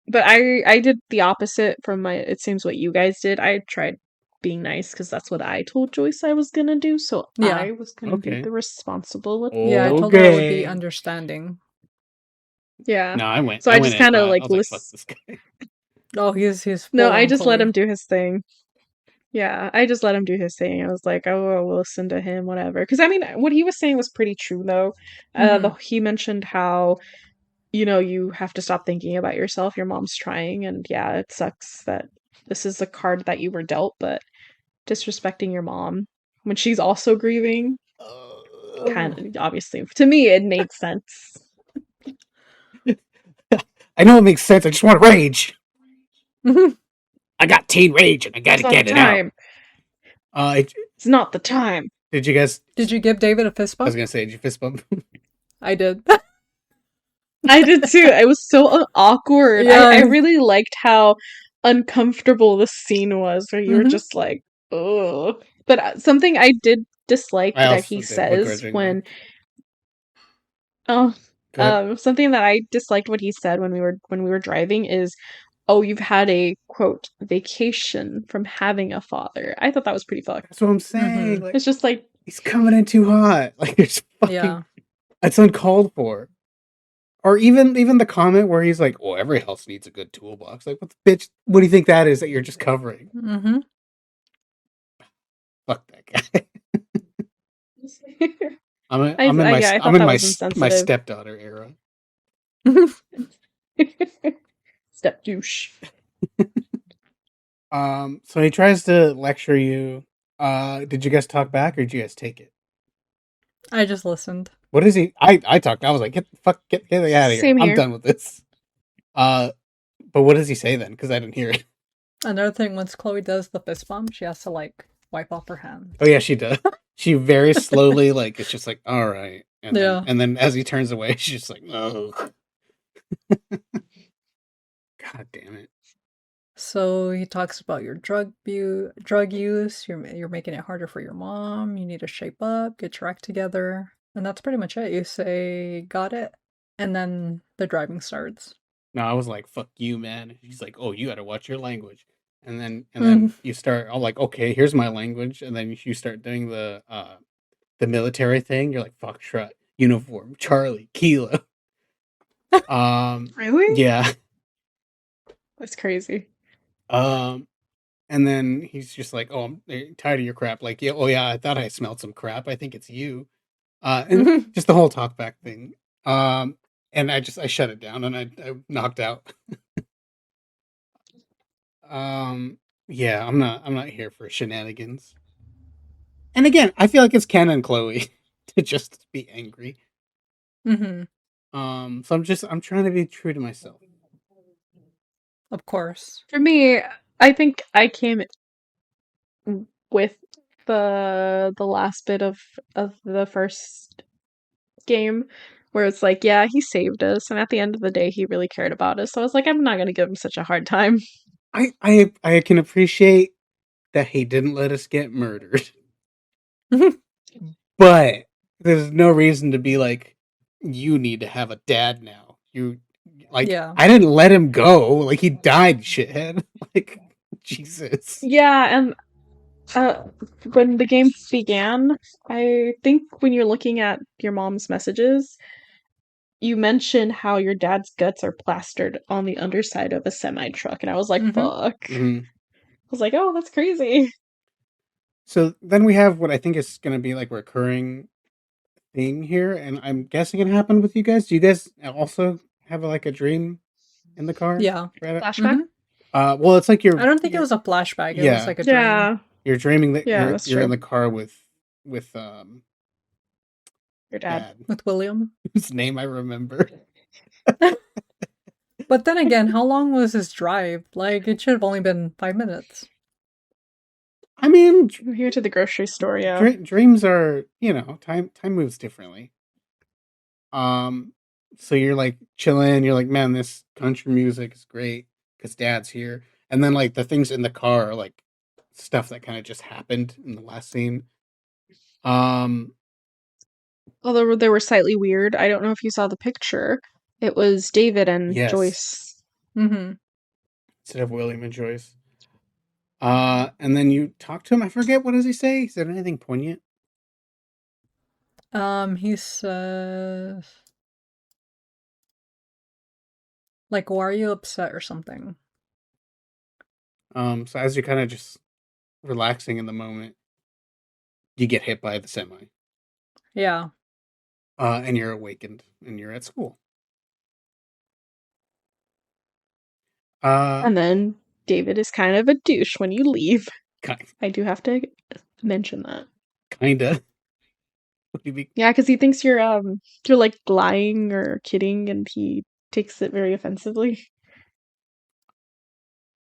but I did the opposite from my it seems what you guys did. I tried being nice because that's what I told Joyce I was gonna do, so Yeah. I was gonna be Okay. the responsible Yeah, I adult. told her I would be Okay. understanding. Yeah. No, I went. So I I went just in kind of hot. I like was like, "Fuck this guy." Oh, he's No, full I on just let him Chloe. do his thing. Yeah, I just let him do his thing. I was like, oh, we'll listen to him, whatever. Because I mean, what he was saying was pretty true, though. Mhm. He mentioned how you have to stop thinking about yourself. Your mom's trying, and yeah, it sucks that this is the card that you were dealt, but disrespecting your mom when she's also grieving, kind of obviously to me it made sense. I know it makes sense. I just want to rage. I got teen rage, and I got It's to not the get it out. time. Uh, It's not the time. did you guys? Did you give David a fist I was bump? gonna say, did you fist bump? I did. I did too. It was so awkward. I Yes. really liked how uncomfortable the scene was, where you were Mhm. just like, ugh. But something I did dislike I that also he did says begrudgingly. when oh Go ahead. something that I disliked what he said when we were driving is, "Oh, you've had a quote vacation from having a father." I thought that was pretty fucked. That's what I'm saying. Mhm. Like, It's just like, he's coming in too hot. Like, there's fucking. Yeah. It's uncalled for. Or even the comment where he's like, "Oh, every house needs a good toolbox." Like, what the bitch? What do you think that is that you're just covering? Mhm. Fuck that guy. I'm in, I I'm in my yeah, I I'm thought in that my was my insensitive. stepdaughter era. Step douche. So he tries to lecture you. Did you guys talk back or did you guys take it? I just listened. What is he? I talked. I was like, get the fuck, get out of here. Same I'm here. done with this. But what does he say then? Because I didn't hear it. Another thing, once Chloe does the fist bump, she has to like wipe off her hands. Oh yeah, she does. She very slowly, like, it's just like, all right, and Yeah. then as he turns away, she's just like, oh, god damn it. So he talks about your drug use. You're making it harder for your mom. You need to shape up, get your act together, and that's pretty much it. You say got it, and then the driving starts. No, I was like, fuck you, man. He's like, oh, you got to watch your language, and then Mhm. you start. I'm like, okay, here's my language, and then you start doing the military thing. You're like, fuck, strut, uniform, Charlie, Kilo. Really? Yeah. That's crazy. And then he's just like, oh, I'm tired of your crap. Like, yeah, oh yeah, I thought I smelled some crap. I think it's you. And just the whole talkback thing. And I shut it down and I knocked out. Yeah, I'm not here for shenanigans. And again, I feel like it's Ken and Chloe to just be angry. Mhm. So I'm trying to be true to myself. Of course. For me, I think I came with the last bit of the first game where it's like, yeah, he saved us, and at the end of the day, he really cared about us. So I was like, I'm not gonna give him such a hard time. I can appreciate that he didn't let us get murdered. But there's no reason to be like, you need to have a dad now. You like, Yeah. I didn't let him go. Like, he died, shithead. Like, Jesus. Yeah, and when the game began, I think when you're looking at your mom's messages, you mentioned how your dad's guts are plastered on the underside of a semi truck, and I was like, Mhm. fuck. Mhm. I was like, oh, that's crazy. So then we have what I think is going to be like a recurring thing here, and I'm guessing it happened with you guys. Do you guys also have like a dream in the car? Yeah. Right? Flashback? Mhm. Well, it's like I don't think it was a flashback. It was Yeah. like a dream. Yeah. You're dreaming that Yeah, you're that's you're in true. the car with Your dad. Dad, With William. whose name I remember. But then again, how long was his drive? Like, it should have only been 5 minutes. I mean, We're here to the grocery store, yeah. dreams are, time moves differently. So you're like chilling. You're like, man, this country music is great because Dad's here. And then like the things in the car are like stuff that kind of just happened in the last scene. Um, Although they were slightly weird. I don't know if you saw the picture. It was David and yes, Joyce. Mm-hmm. instead of William and Joyce. And then you talk to him. I forget, what does he say? Is there anything poignant? He says, like, why are you upset or something? So as you're kind of just relaxing in the moment, you get hit by the semi. Yeah. And you're awakened and you're at school. And then David is kind of a douche when you leave. I do have to mention that. Kinda. What do you mean? Yeah, because he thinks you're like lying or kidding, and he takes it very offensively.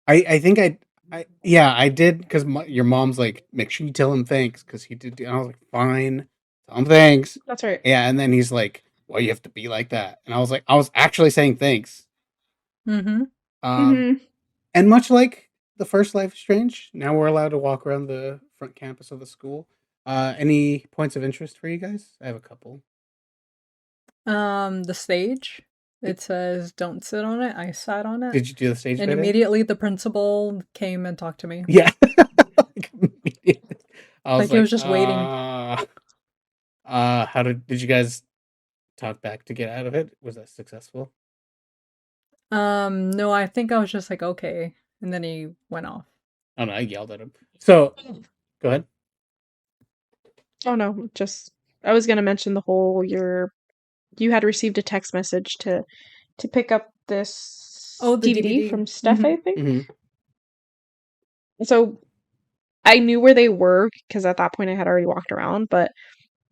I think I did, because your mom's like, make sure you tell him thanks because he did. And I was like, fine, tell him thanks. That's right. Yeah, and then he's like, well, you have to be like that, and I was like, I was actually saying thanks. Mm-hmm. And much like the first Life is Strange, now we're allowed to walk around the front campus of the school. Any points of interest for you guys? I have a couple. The stage. It says, "Don't sit on it." I sat on it. Did you do the stage? And bit? immediately the principal came and talked to me. Yeah. I was like he was just waiting. How did you guys talk back to get out of it? Was that successful? No, I think I was just like, okay. And then he went off. Oh no, I yelled at him. So go ahead. Oh no, just I was gonna mention the whole you had received a text message to pick up this the DVD DVD from Steph, Mhm. I think. Mm-hmm. So I knew where they were because at that point I had already walked around, but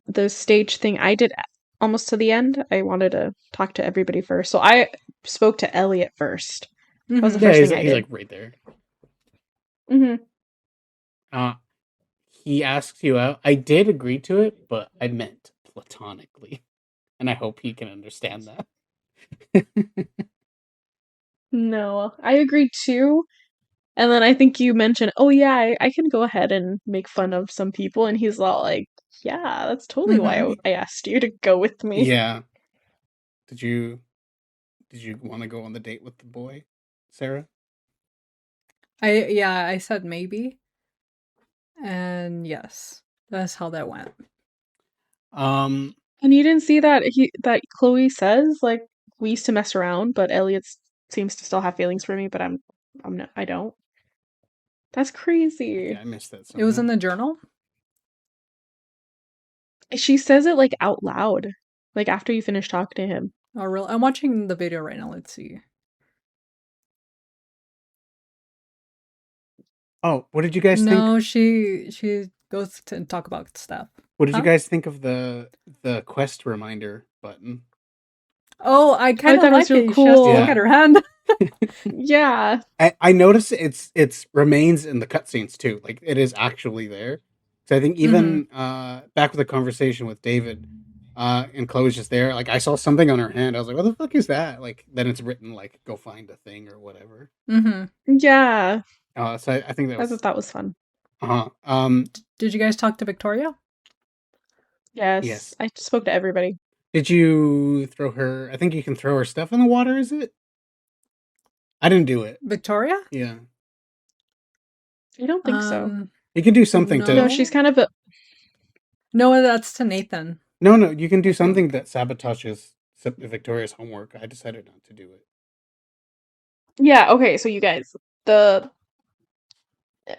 the stage thing I did almost to the end. I wanted to talk to everybody first. So I spoke to Elliot first. That was the Yeah, first thing I he's did. like right there. Mm-hmm. He asks you out. I did agree to it, but I meant platonically, and I hope he can understand that. No, I agreed too. And then I think you mentioned, oh yeah, I can go ahead and make fun of some people. And he's all like, yeah, that's totally why I asked you to go with me. Yeah. Did you want to go on the date with the boy, Sarah? I said maybe. And yes, that's how that went. And you didn't see that Chloe says, like, we used to mess around, but Elliot seems to still have feelings for me, but I don't. That's crazy. Yeah, I missed that somehow. It was in the journal? She says it like out loud, like after you finish talking to him. Oh, really? I'm watching the video right now. Let's see. Oh, what did you guys think? No, she goes to talk about stuff. What did you guys think of the quest reminder button? Oh, I kind of like real it. Cool. She has to look at her hand. Yeah. I noticed it's remains in the cutscenes too. Like it is actually there. So I think even back with the conversation with David, and Chloe's just there. Like I saw something on her hand. I was like, "What the fuck is that?" Like then it's written like, "Go find a thing" or whatever. Yeah. So I think that was. I thought that was fun. Did you guys talk to Victoria? Yes. I spoke to everybody. Did you throw her? I think you can throw her stuff in the water. Is it? I didn't do it. Victoria? Yeah. I don't think so. You can do something to. No, she's kind of a. No, that's to Nathan. No, you can do something that sabotages Victoria's homework. I decided not to do it. Yeah, okay, so you guys,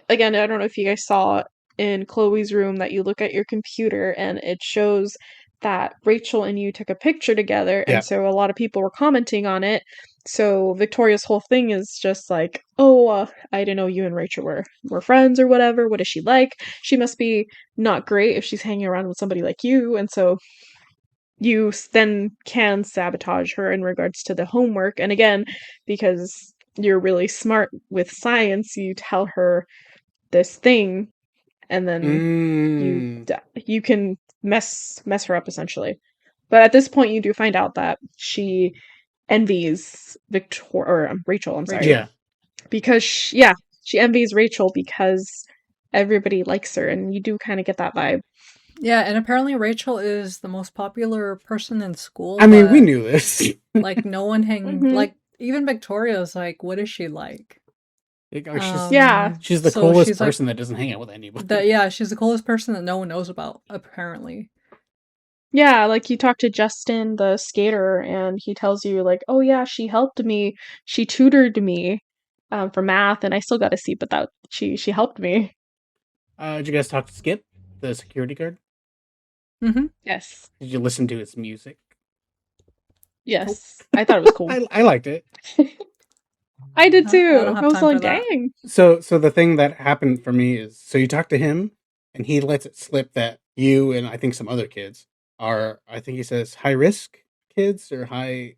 again, I don't know if you guys saw in Chloe's room that you look at your computer and it shows that Rachel and you took a picture together, and so a lot of people were commenting on it so Victoria's whole thing is just like, oh, I didn't know you and Rachel were friends or whatever. What is she like? She must be not great if she's hanging around with somebody like you. And so you then can sabotage her in regards to the homework. And again, because you're really smart with science, you tell her this thing, and then Mm. you can mess her up essentially. But at this point, you do find out that she envies Rachel. I'm sorry, Rachel. Yeah. because she envies Rachel because everybody likes her, and you do kind of get that vibe. Yeah, and apparently Rachel is the most popular person in school, I mean, we but knew this. like no one Mhm. like even Victoria's like, what is she like? Yeah. She's the So coolest she's like person that doesn't hang out with anybody. yeah, she's the coolest person that no one knows about, apparently. Yeah, like you talk to Justin, the skater, and he tells you like, "Oh yeah, she helped me. She tutored me for math, and I still got a C, but that she helped me." Did you guys talk to Skip, the security guard? Mm-hmm. Yes, Did you listen to his music? Nope. yes, I thought it was cool. I liked it. I did I too. don't I have was time for like, that. "Dang." So the thing that happened for me is, so you talk to him, and he lets it slip that you and I think some other kids are, I think he says, high risk kids or high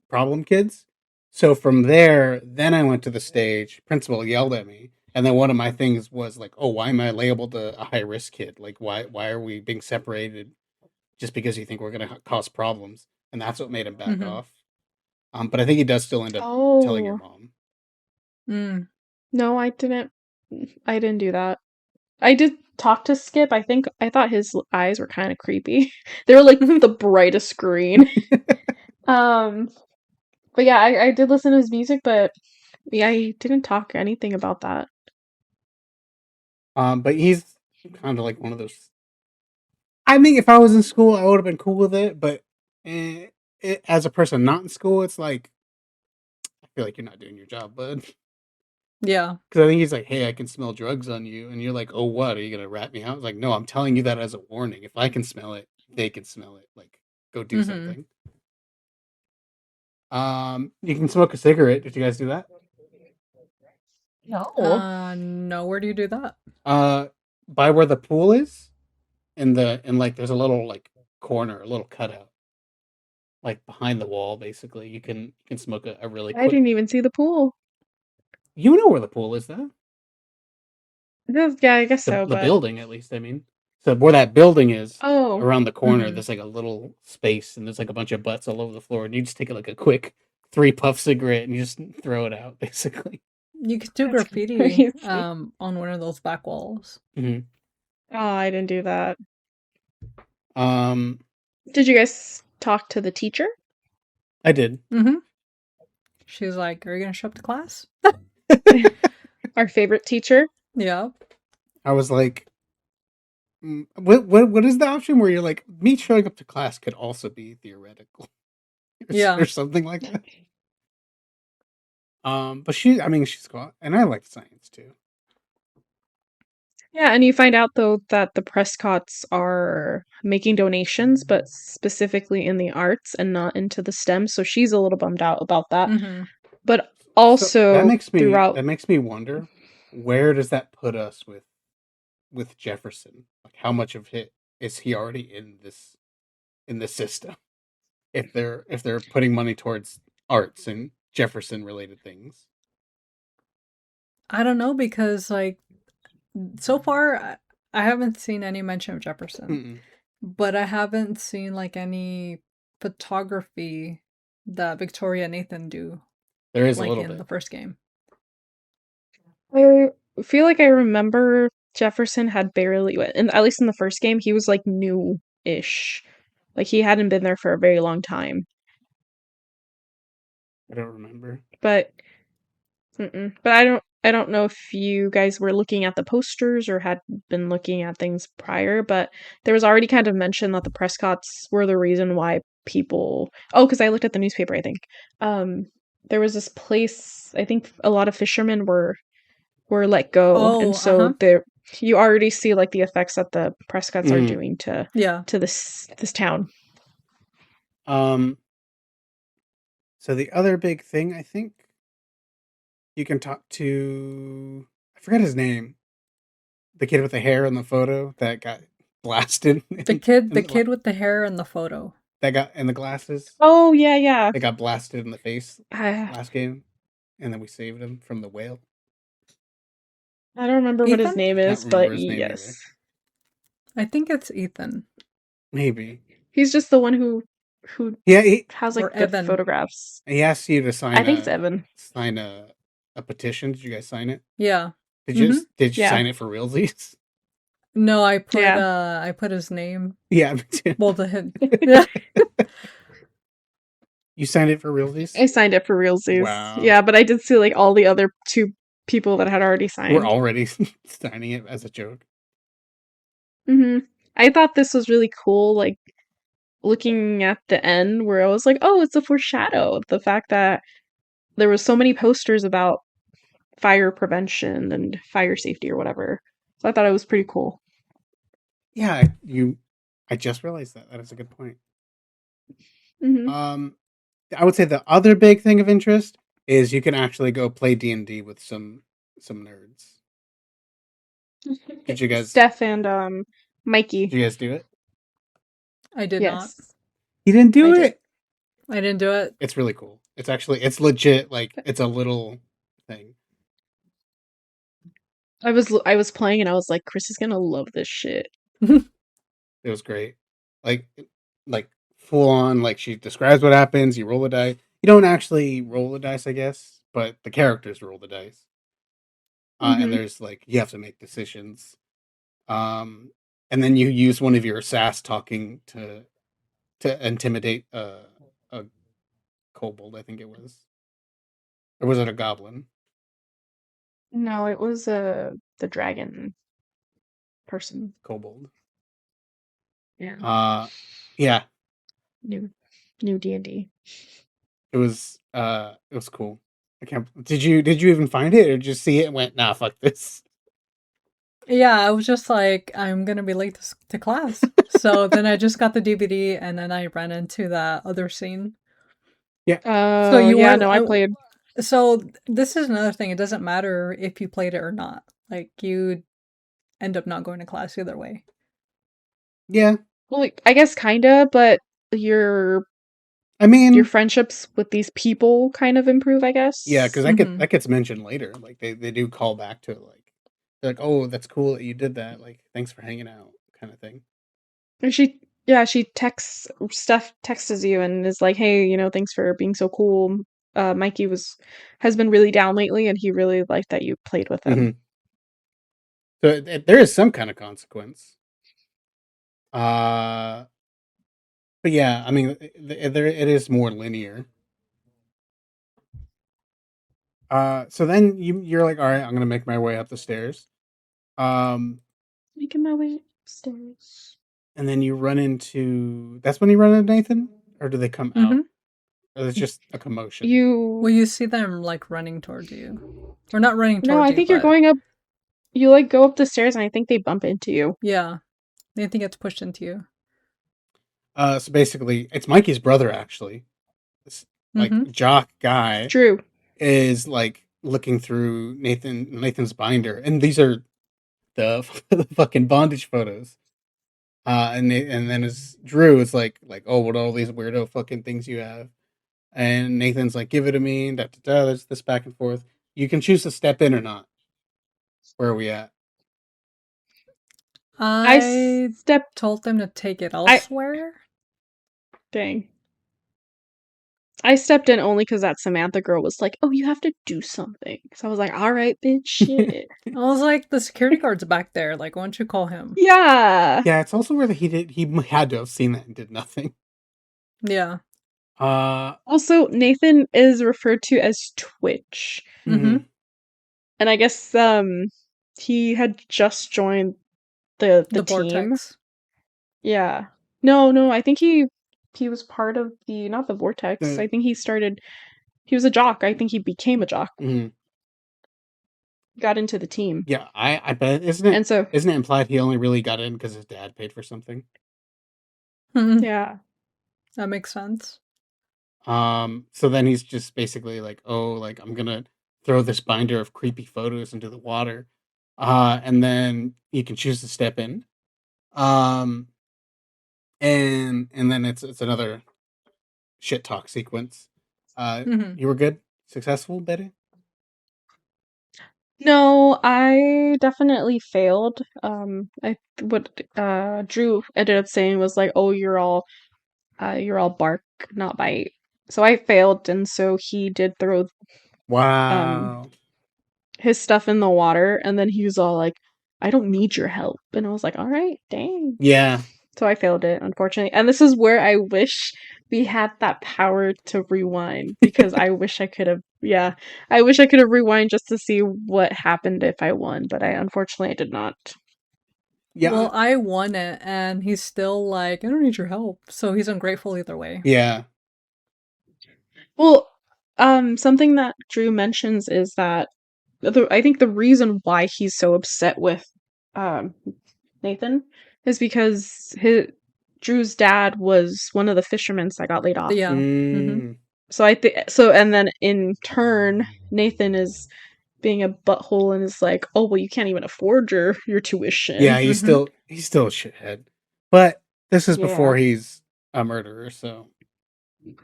problem kids. So from there, then I went to the stage. Principal yelled at me, and then one of my things was like, "Oh, why am I labeled a high risk kid? Like, why are we being separated just because you think we're going to cause problems?" And that's what made him back Mm-hmm. off. But I think he does still end up telling your Oh mom. Mm. no, I didn't. I didn't do that. I did talk to Skip. I thought his eyes were kind of creepy. They were like the brightest green. Um, but yeah, I did listen to his music, but yeah, he didn't talk anything about that. But he's kind of like one of those. I mean, if I was in school, I would have been cool with it. But as a person not in school, it's like I feel like you're not doing your job, bud. Yeah. Because I think he's like, "Hey, I can smell drugs on you," and you're like, "Oh, what? Are you gonna rat me out?" It's like, "No, I'm telling you that as a warning. If I can smell it, they can smell it. Like, go do Mm-hmm. something." You can smoke a cigarette. Did you guys do that? No. No, where do you do that? By where the pool is, in like there's a little like corner, a little cutout, like behind the wall. Basically, you can smoke a really I quick. didn't even see the pool. You know where the pool is, though. Yeah, I guess so, The but building, at least. I mean, so where that building is, oh, around the corner, Mm-hmm. there's like a little space, and there's like a bunch of butts all over the floor, and you just take like a quick 3 puff cigarette, and you just throw it out, basically. You could do that's graffiti crazy. on one of those back walls. hmm Oh, I didn't do that. Um, Did you guys talk to the teacher? I did. Mm-hmm. She's like, "Are you gonna show up to class?" Our favorite teacher? Yeah. I was like, what is the option where you're like, me showing up to class could also be theoretical, Yeah. or something like that. But she, I mean, she's cool, and I like science too. Yeah, and you find out though that the Prescotts are making donations, but specifically in the arts and not into the STEM. So she's a little bummed out about that. Mm-hmm. But So also throughout, that makes me wonder, where does that put us with Jefferson? Like, how much of it is he already in this system? If they're putting money towards arts and Jefferson related things. I don't know because like so far I haven't seen any mention of Jefferson, Mm-mm. but I haven't seen like any photography that Victoria and Nathan do There is a like little in the bit. first game. I feel like I remember Jefferson had barely, and at least in the first game, he was like new-ish. Like he hadn't been there for a very long time. I don't remember. But but I don't know if you guys were looking at the posters or had been looking at things prior, but there was already kind of mention that the Prescotts were the reason why people. Oh, because I looked at the newspaper, I think. Um, there was this place. I think a lot of fishermen were let go, and Oh, so uh-huh. there you already see like the effects that the Prescotts are Mm. doing Yeah. to this town. Um. So the other big thing, I think, you can talk to. I forgot his name. The kid with the hair in the photo that got blasted. The kid with the hair in the photo. That got in the glasses. Oh yeah, yeah. They got blasted in the face I last game, and then we saved him from the whale. don't remember what his Ethan? name I is, don't remember but his name either. yes, I think it's Ethan. Maybe. he's just the one who Yeah, has Or like the Evan. photographs. he asked you to sign I think it's Evan. a petition. Did you guys sign it? Yeah. Did you Mhm. did you Yeah. sign it for realsies? No, I put Yeah. I put his name. Yeah, me too. Well, the hit. Yeah. You signed it for realsies? I signed it for realsies. Wow. Yeah, but I did see like all the other 2 people that had already signed. We're already signing it as a joke. I thought this was really cool, like looking at the end where I was like, oh, it's a foreshadow of the fact that there was so many posters about fire prevention and fire safety or whatever. So I thought it was pretty cool. Yeah, I just realized that. That is a good point. Mm-hmm. I would say the other big thing of interest is you can actually go play D&D with some nerds. Did you guys Steph and Mikey. Did you guys do it? I did not. Yes. You didn't do I it. did. I didn't do it. It's really cool. It's legit. Like it's a little thing. I was playing and I was like, Chris is gonna love this shit. It was great. Like full on. Like she describes what happens. You roll the dice. You don't actually roll the dice, I guess, but the characters roll the dice. And there's like you have to make decisions. And then you use one of your sass talking to intimidate a kobold, I think it was, or was it a goblin? No, it was the dragon person. Kobold. Yeah. Yeah. New D&D. It was cool. I can't. Did you even find it, or just see it and went, nah, fuck this? Yeah, I was just like, I'm gonna be late to class. So then I just got the DVD, and then I ran into that other scene. Yeah. So you yeah, were. no, I played. So this is another thing. It doesn't matter if you played it or not. Like you end up not going to class either way. Yeah. Well, I guess kinda, but your friendships with these people kind of improve, I guess. Yeah, because that gets mentioned later. Like they do call back to it. Like they're like, oh, that's cool that you did that. Like thanks for hanging out, kind of thing. And she texts Steph texts you and is like, hey, thanks for being so cool. Mikey has been really down lately, and he really liked that you played with him. So there is some kind of consequence. But yeah, I mean, there it is more linear. So then you're like, all right, I'm gonna make my way up the stairs. Making my way upstairs. And then you run into. That's when you run into Nathan, or do they come out? Or it's just a commotion. You see them like running towards you, or not running towards you. No, I think you're going up. You like go up the stairs, and I think they bump into you. Yeah, they think it's pushed into you. So basically, it's Mikey's brother actually. This, like jock guy. True. Is like looking through Nathan's binder, and these are the fucking bondage photos. And then as Drew is like, oh, what are all these weirdo fucking things you have? And Nathan's like, give it to me. Da, da, da, there's this back and forth. You can choose to step in or not. Where are we at? I told them to take it elsewhere. Dang. I stepped in only because that Samantha girl was like, oh, you have to do something. So I was like, all right, bitch, shit. I was like, the security guard's back there. Like, why don't you call him? Yeah. Yeah, it's also where he had to have seen that and did nothing. Yeah. Also, Nathan is referred to as Twitch. Mm-hmm. And I guess he had just joined the team. Vortex. Yeah. No, I think he was part of not the Vortex. I think he was a jock. I think he became a jock. Got into the team. Yeah, I bet isn't it implied he only really got in because his dad paid for something? Yeah. That makes sense. So then he's just basically like, oh, like I'm gonna throw this binder of creepy photos into the water, and then you can choose to step in. Um, and then it's another shit talk sequence. Mhm. You were good, successful, Betty. No, I definitely failed. I what Drew ended up saying was like, "Oh, you're all bark, not bite." So I failed, and so he did throw um Wow. his stuff in the water, and then he was all like, "I don't need your help," and I was like, "All right, dang." Yeah. So I failed it, unfortunately. And this is where I wish we had that power to rewind because I wish I could have, yeah, I wish I could have rewind just to see what happened if I won, but I unfortunately I did not. Yeah. Well, I won it, and he's still like, I don't need your help. So he's ungrateful either way. Yeah. Well, something that Drew mentions is that I think the reason why he's so upset with um Nathan is because his Drew's dad was one of the fishermen that got laid off. Yeah. Mhm. Mm. So I think so, and then in turn, Nathan is being a butthole and is like, "Oh, well, you can't even afford your Yeah. tuition." Mhm. He's still a shithead, but this is Yeah. before he's a murderer, so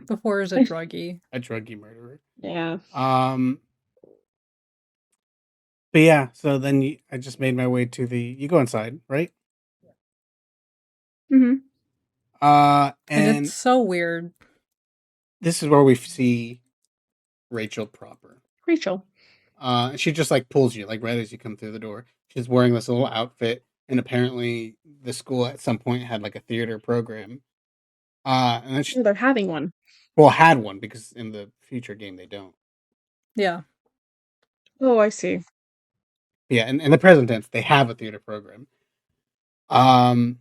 Before is a druggie. a druggy murderer. Yeah. Um. But yeah, so then I just made my way to the. You go inside, right? Hmm. And it's And so weird. this is where we see Rachel proper. Rachel. And she just like pulls you like right as you come through the door. She's wearing this little outfit, and apparently the school at some point had like a theater program. And then she Oh, they're having one. well had one because in the future game they don't. Yeah. Oh, I see. Yeah, and in the present tense they have a theater program. Um,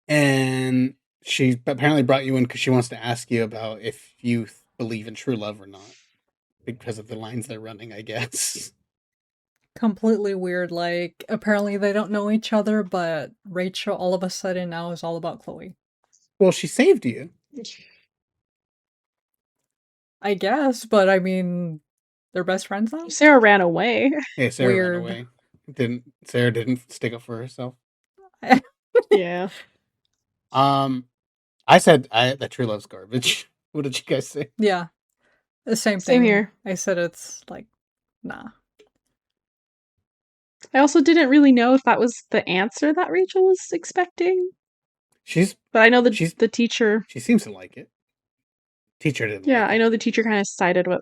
and she apparently brought you in because she wants to ask you about if you believe in true love or not because of the lines they're running, I guess. Completely weird. Like, apparently they don't know each other, but Rachel all of a sudden now is all about Chloe. Well, she saved you. I guess, but I mean, they're best friends now? Sarah ran away. Yeah, Sarah ran Weird. away. Didn't Sarah didn't stick up for herself. Yeah. Um, I said that true love's garbage. What did you guys say? Yeah. The same Same thing. here. I said it's like, nah. I also didn't really know if that was the answer that Rachel was expecting, She's but I know she's the teacher. she seems to like it. Teacher didn't Yeah, like I it. know the teacher kind of sided with.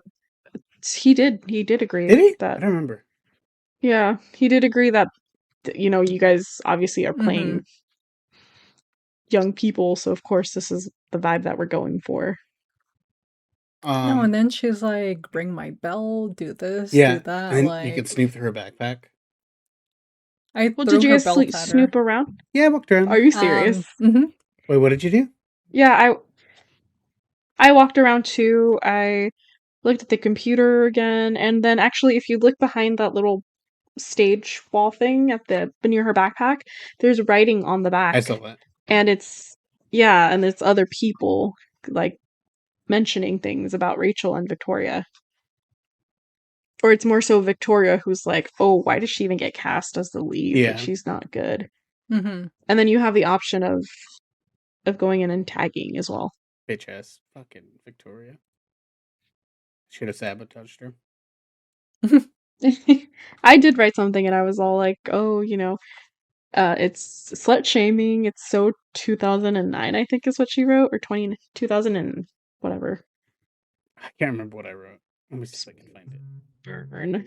He did. He did agree Did he? I that. don't remember. Yeah, he did agree that you guys obviously are Mm-hmm. playing young people, so of course this is the vibe that we're going for. No, Um, and then she's like, bring my bell, do this, do yeah, that. and then you can Like, sneak through her backpack. I Well, did threw you her guys belt at her. snoop around? Yeah, I walked Are around. you serious? Mhm. Wait, what did you do? Yeah, I walked around too. I looked at the computer again, and then actually, if you look behind that little stage wall thing at the near her backpack, there's writing on the I back, saw that. and it's yeah, and it's other people like mentioning things about Rachel and Victoria. Or it's more so Victoria who's like, "Oh, why does she even get cast as the lead? Like Yeah, she's not good." Mm-hmm. And then you have the option of going in and tagging as well. bitch ass fucking Victoria. Should have sabotaged her. I did write something and I was all like, "Oh, it's slut shaming. It's so 2009, I think is what she wrote, or 2000 and whatever." I can't remember what I wrote. Let me see if I can find it. Burn.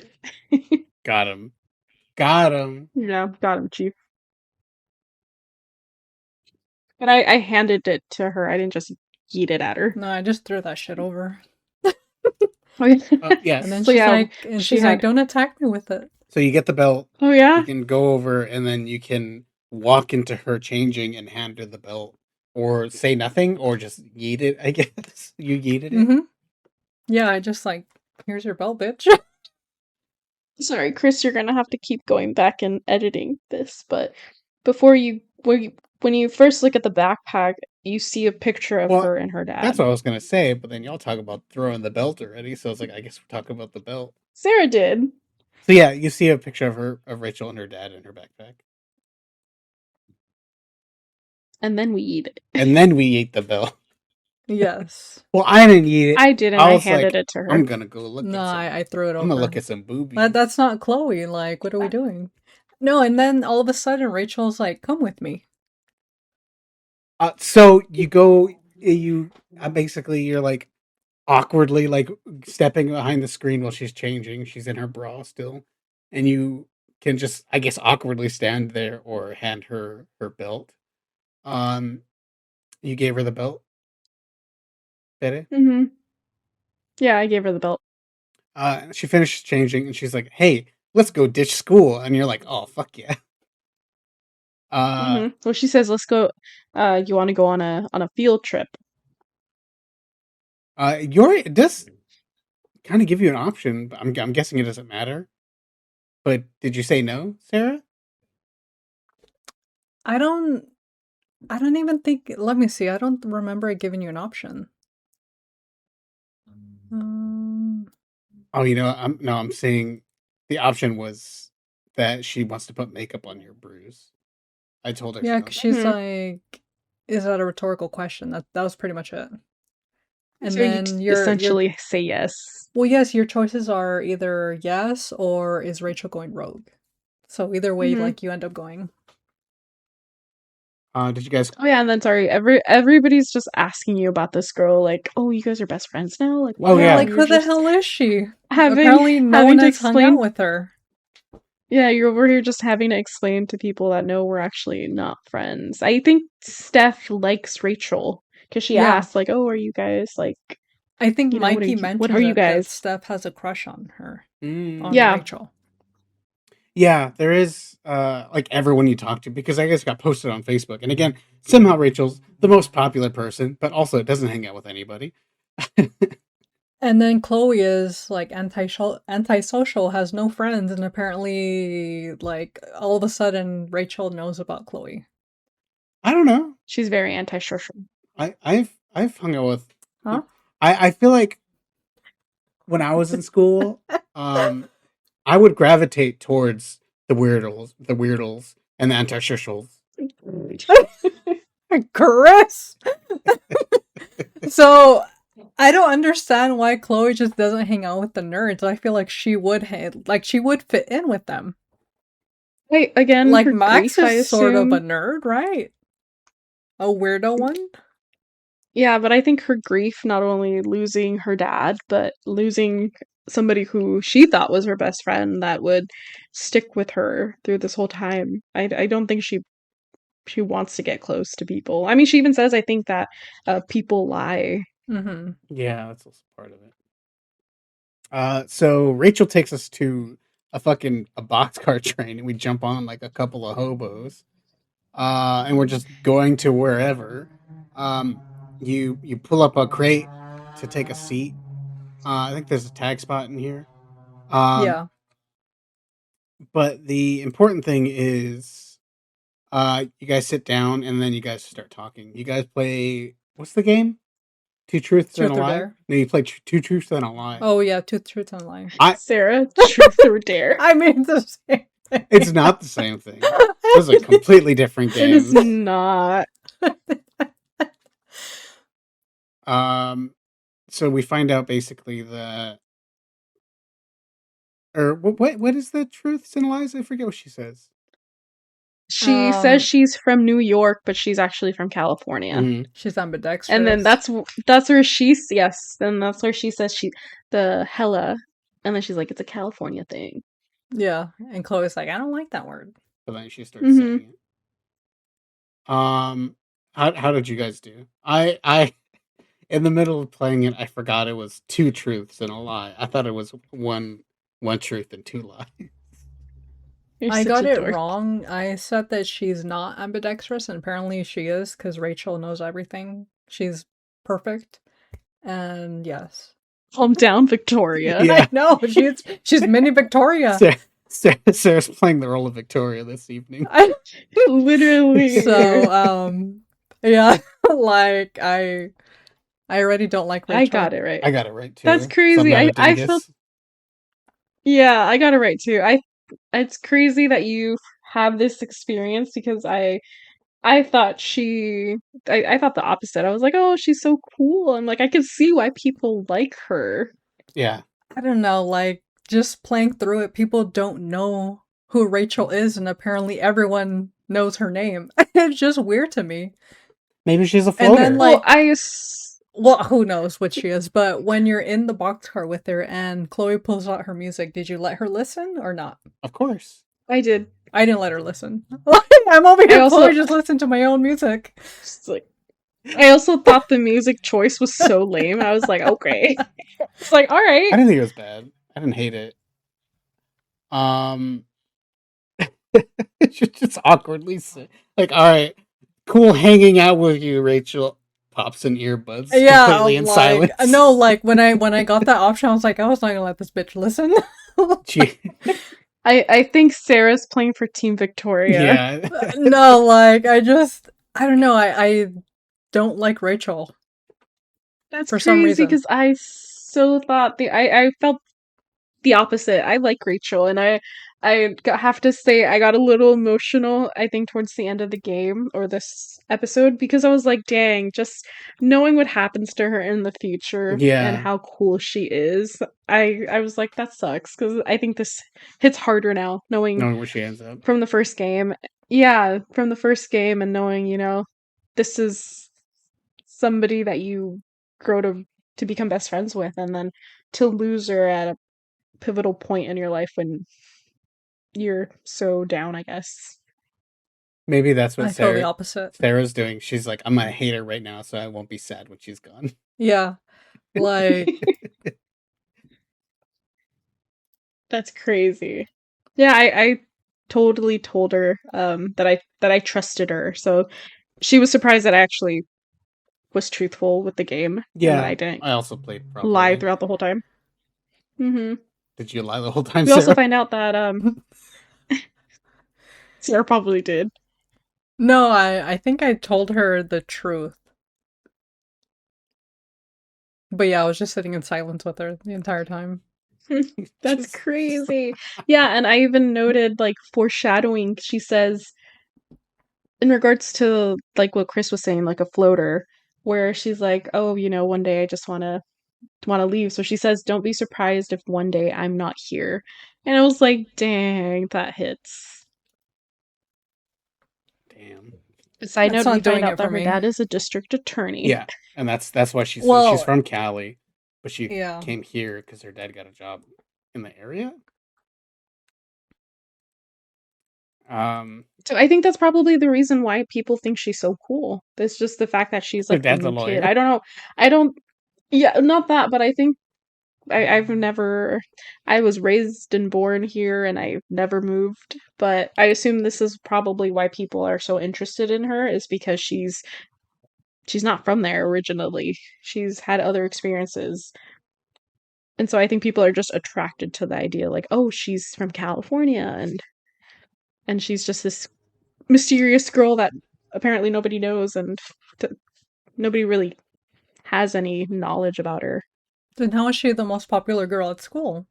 Got him. Got him. Yeah, got him, Chief. But I handed it to her. I didn't just yeet it at her. No, I just threw that shit over. Oh yeah. Yes. And then So yeah, she she's like, had. don't attack me with it. So you get the belt. Oh You yeah. can go over, and then you can walk into her changing and hand her the belt, or say nothing, or just yeet it. I guess you yeeted it. Mm-hmm. Yeah, I just like, here's your bell, bitch. Sorry, Chris, you're gonna have to keep going back and editing this, but when you first look at the backpack, you see a picture of Well, her and her dad. That's what I was gonna say, but then y'all talk about throwing the belt already, so it's like I guess we're talking about the belt. Sarah did. So yeah, you see a picture of Rachel and her dad in her backpack, And then we eat it. and then we eat the belt. Yes. Well, I didn't eat it. I did, and I was handed like, it to her. I'm gonna go look. No, at some, I threw it I'm gonna over. look at some boobies. That's not Chloe. Like, what are we doing? No, and then all of a sudden Rachel's like, "Come with me." So you go, you basically you're like awkwardly like stepping behind the screen while she's changing. She's in her bra still, and you can just I guess awkwardly stand there or hand her her belt. You gave her the belt, Bere? Mm-hmm. Yeah, I gave her the belt. She finishes changing and she's like, "Hey, let's go ditch school." And you're like, "Oh fuck yeah!" Mm-hmm. Well, she says, "Let's go. You want to go on a field trip?" It does kind of give you an option. But I'm guessing it doesn't matter. But did you say no, Sarah? I don't even think. Let me see. I don't remember it giving you an option. Oh, you know, I'm saying the option was that she wants to put makeup on your bruise. I told her. Yeah, so. because she's like, "Is that a rhetorical question?" That was pretty much it. And so then you essentially say yes. Well, yes, your choices are either yes or is Rachel going rogue. So either way, like you end up going. Did you guys? Oh yeah, and then sorry, everybody's just asking you about this girl. Like, oh, you guys are best friends now. Like, Oh, yeah. Like who the hell is she? Having, Apparently, no having one to has hung explain out with her. Yeah, you're over here just having to explain to people that no, we're actually not friends. I think Steph likes Rachel because she asked, like, "Oh, are you guys like?" I think you know, Mikey mentioned what are you that guys? Steph has a crush on her, on Yeah. Rachel. Yeah, there is like everyone you talk to because I guess got posted on Facebook. And again, somehow Rachel's the most popular person, but also it doesn't hang out with anybody. And then Chloe is like antisocial, has no friends, and apparently, like all of a sudden, Rachel knows about Chloe. I don't know. She's very antisocial. I've hung out with. Huh? I feel like when I was in school, I would gravitate towards the weirdos, and the antisocials. Chris. So I don't understand why Chloe just doesn't hang out with the nerds. I feel like she would she would fit in with them. Wait, again, like her Max grief, is sort of a nerd, right? A weirdo one. Yeah, but I think her grief, not only losing her dad, but losing somebody who she thought was her best friend that would stick with her through this whole time. I don't think she wants to get close to people. I mean, she even says, I think that people lie. Mm-hmm. Yeah, that's also part of it. So Rachel takes us to a boxcar train, and we jump on like a couple of hobos, and we're just going to wherever. You pull up a crate to take a seat. I think there's a tag spot in here. Yeah. But the important thing is, you guys sit down and then you guys start talking. You guys play what's the game? Two truths and a lie. Dare. No, you play two truths and a lie. Oh yeah, two truths and a lie. Sarah, truth or dare? I mean the same thing. It's not the same thing. Those are completely different games. It is not. So we find out basically that, or what is the truths and lies? I forget what she says. She says she's from New York, but she's actually from California. Mm-hmm. She's ambidextrous. And then that's where she's then that's where she says the hella, and then she's like, it's a California thing. Yeah, and Chloe's like, I don't like that word. But then she starts saying it. How did you guys do? I in the middle of playing it, I forgot it was two truths and a lie. I thought it was one truth and two lies. I got it wrong. I said that she's not ambidextrous, and apparently she is, because Rachel knows everything. She's perfect. And yes. Calm down, Victoria. Yeah. I know, she's mini Victoria. Sarah's playing the role of Victoria this evening. Literally. So, yeah, like I already don't like I got Rachel. it right. I got it right too. That's So I'm crazy. not a I felt dingus. yeah, I got it right too. It's crazy that you have this experience because I thought I thought the opposite. I was like, oh, she's so cool. And like I could see why people like her. Yeah. I don't know, like just playing through it, people don't know who Rachel is, and apparently everyone knows her name. It's just weird to me. Maybe she's a And then, floater. Well, like, well, who knows what she is, but when you're in the boxcar with her and Chloe pulls out her music, did you let her listen or not? Of course. I did. I didn't let her listen. I'm over I here, also Chloe, just listen to my own music. just like I also thought the music choice was so lame. I was like, okay. It's like, all right. I didn't think it was bad. I didn't hate it. Just awkwardly like, all right, cool hanging out with you, Rachel. Pops in earbuds, Yeah, completely in like silence. no, like when I got that option, I was like, I was not gonna let this bitch listen. She, I think Sarah's playing for Team Victoria. yeah. No, like I don't know. I don't like Rachel That's for some crazy reason. because I so thought I felt the opposite. I like Rachel, and have to say I got a little emotional. I think towards the end of the game or this episode because I was like, dang, just knowing what happens to her in the future and Yeah. how cool she is. I was like, that sucks because I think this hits harder now knowing Knowing where she ends up. from the first game. Yeah, from the first game and knowing this is somebody that you grow to become best friends with, and then to lose her at a pivotal point in your life when you're so down, I guess. Maybe that's what I feel the opposite. Sarah's doing. She's like, I'm gonna hate her right now, so I won't be sad when she's gone. Yeah, like That's crazy. Yeah, I totally told her that I trusted her. So she was surprised that I actually was truthful with the game and that Yeah. I didn't I also played lie properly. throughout the whole time. Hmm. Did you lie the whole time, We also Sarah? find out that Sarah probably did. no, I think I told her the truth. But yeah, I was just sitting in silence with her the entire time. That's Just- crazy. Yeah, and I even noted like foreshadowing. She says in regards to like what Chris was saying, like a floater, where she's like, "Oh, one day I just want to leave." So she says, "Don't be surprised if one day I'm not here." And I was like, "Dang, that hits." Damn. Side That's note, we not find doing out it for that her me. dad is a district attorney. Yeah, and that's why she's Well, from Cali, but she yeah. came here because her dad got a job in the area. So I think that's probably the reason why people think she's so cool. It's just the fact that she's Her like the dad's a new kid. lawyer. I don't know. I don't. Yeah, not that, but I think I've never. I was raised and born here, and I've never moved. But I assume this is probably why people are so interested in her, is because she's not from there originally. She's had other experiences, and so I think people are just attracted to the idea, like, oh, she's from California, and she's just this mysterious girl that apparently nobody knows, and nobody really has any knowledge about her. Then how is she the most popular girl at school?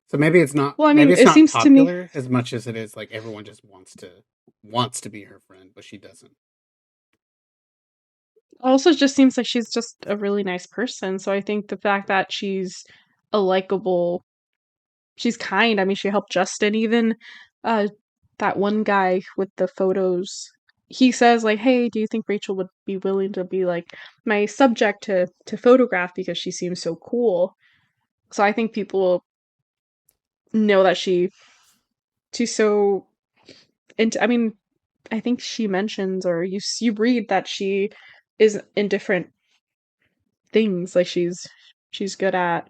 So maybe it's not Well, I mean, it seems to me popular as much as it is like everyone just wants to be her friend, but she doesn't. also just seems like she's just a really nice person. So I think the fact that a likable, she's kind. I mean, she helped Justin even. Uh, that one guy with the photos, he says like, "Hey, do you think Rachel would be willing to be like my subject to photograph because she seems so cool?" So I think people know that she's so into. I mean, I think she mentions or you read that she is in different things. Like she's good at.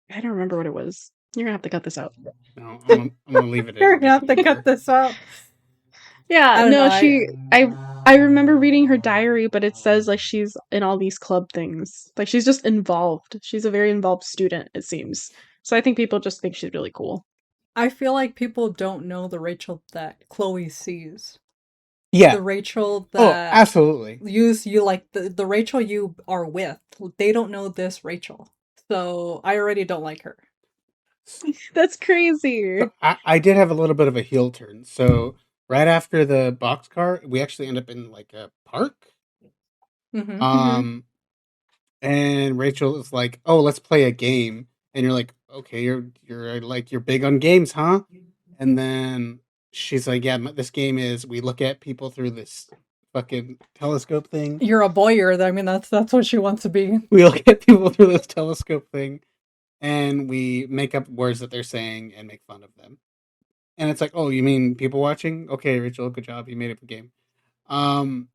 I don't remember what it was. You're gonna have to cut this out. No, I'm gonna leave it in You're and gonna make have it to cut longer. this out. Yeah, I don't know. no, I remember reading her diary, but it says like she's in all these club things. Like she's just involved. She's a very involved student, it seems. So I think people just think she's really cool. I feel like people don't know the Rachel that Chloe sees. Yeah. The Rachel Oh, that absolutely. you like the Rachel you are with. They don't know this Rachel. So I already don't like her. That's crazy. So I did have a little bit of a heel turn. So right after the boxcar, we actually end up in like a park. Mm-hmm. Um, and Rachel is like, "Oh, let's play a game." And you're like, "Okay, you're like you're big on games, huh?" And then she's like, "Yeah, this game is we look at people through this fucking telescope thing. You're a voyeur. I mean, that's what she wants to be. We look at people through this telescope thing, and we make up words that they're saying and make fun of them." And it's like, "Oh, you mean people watching? Okay, Rachel, good job. You made up a game." Um,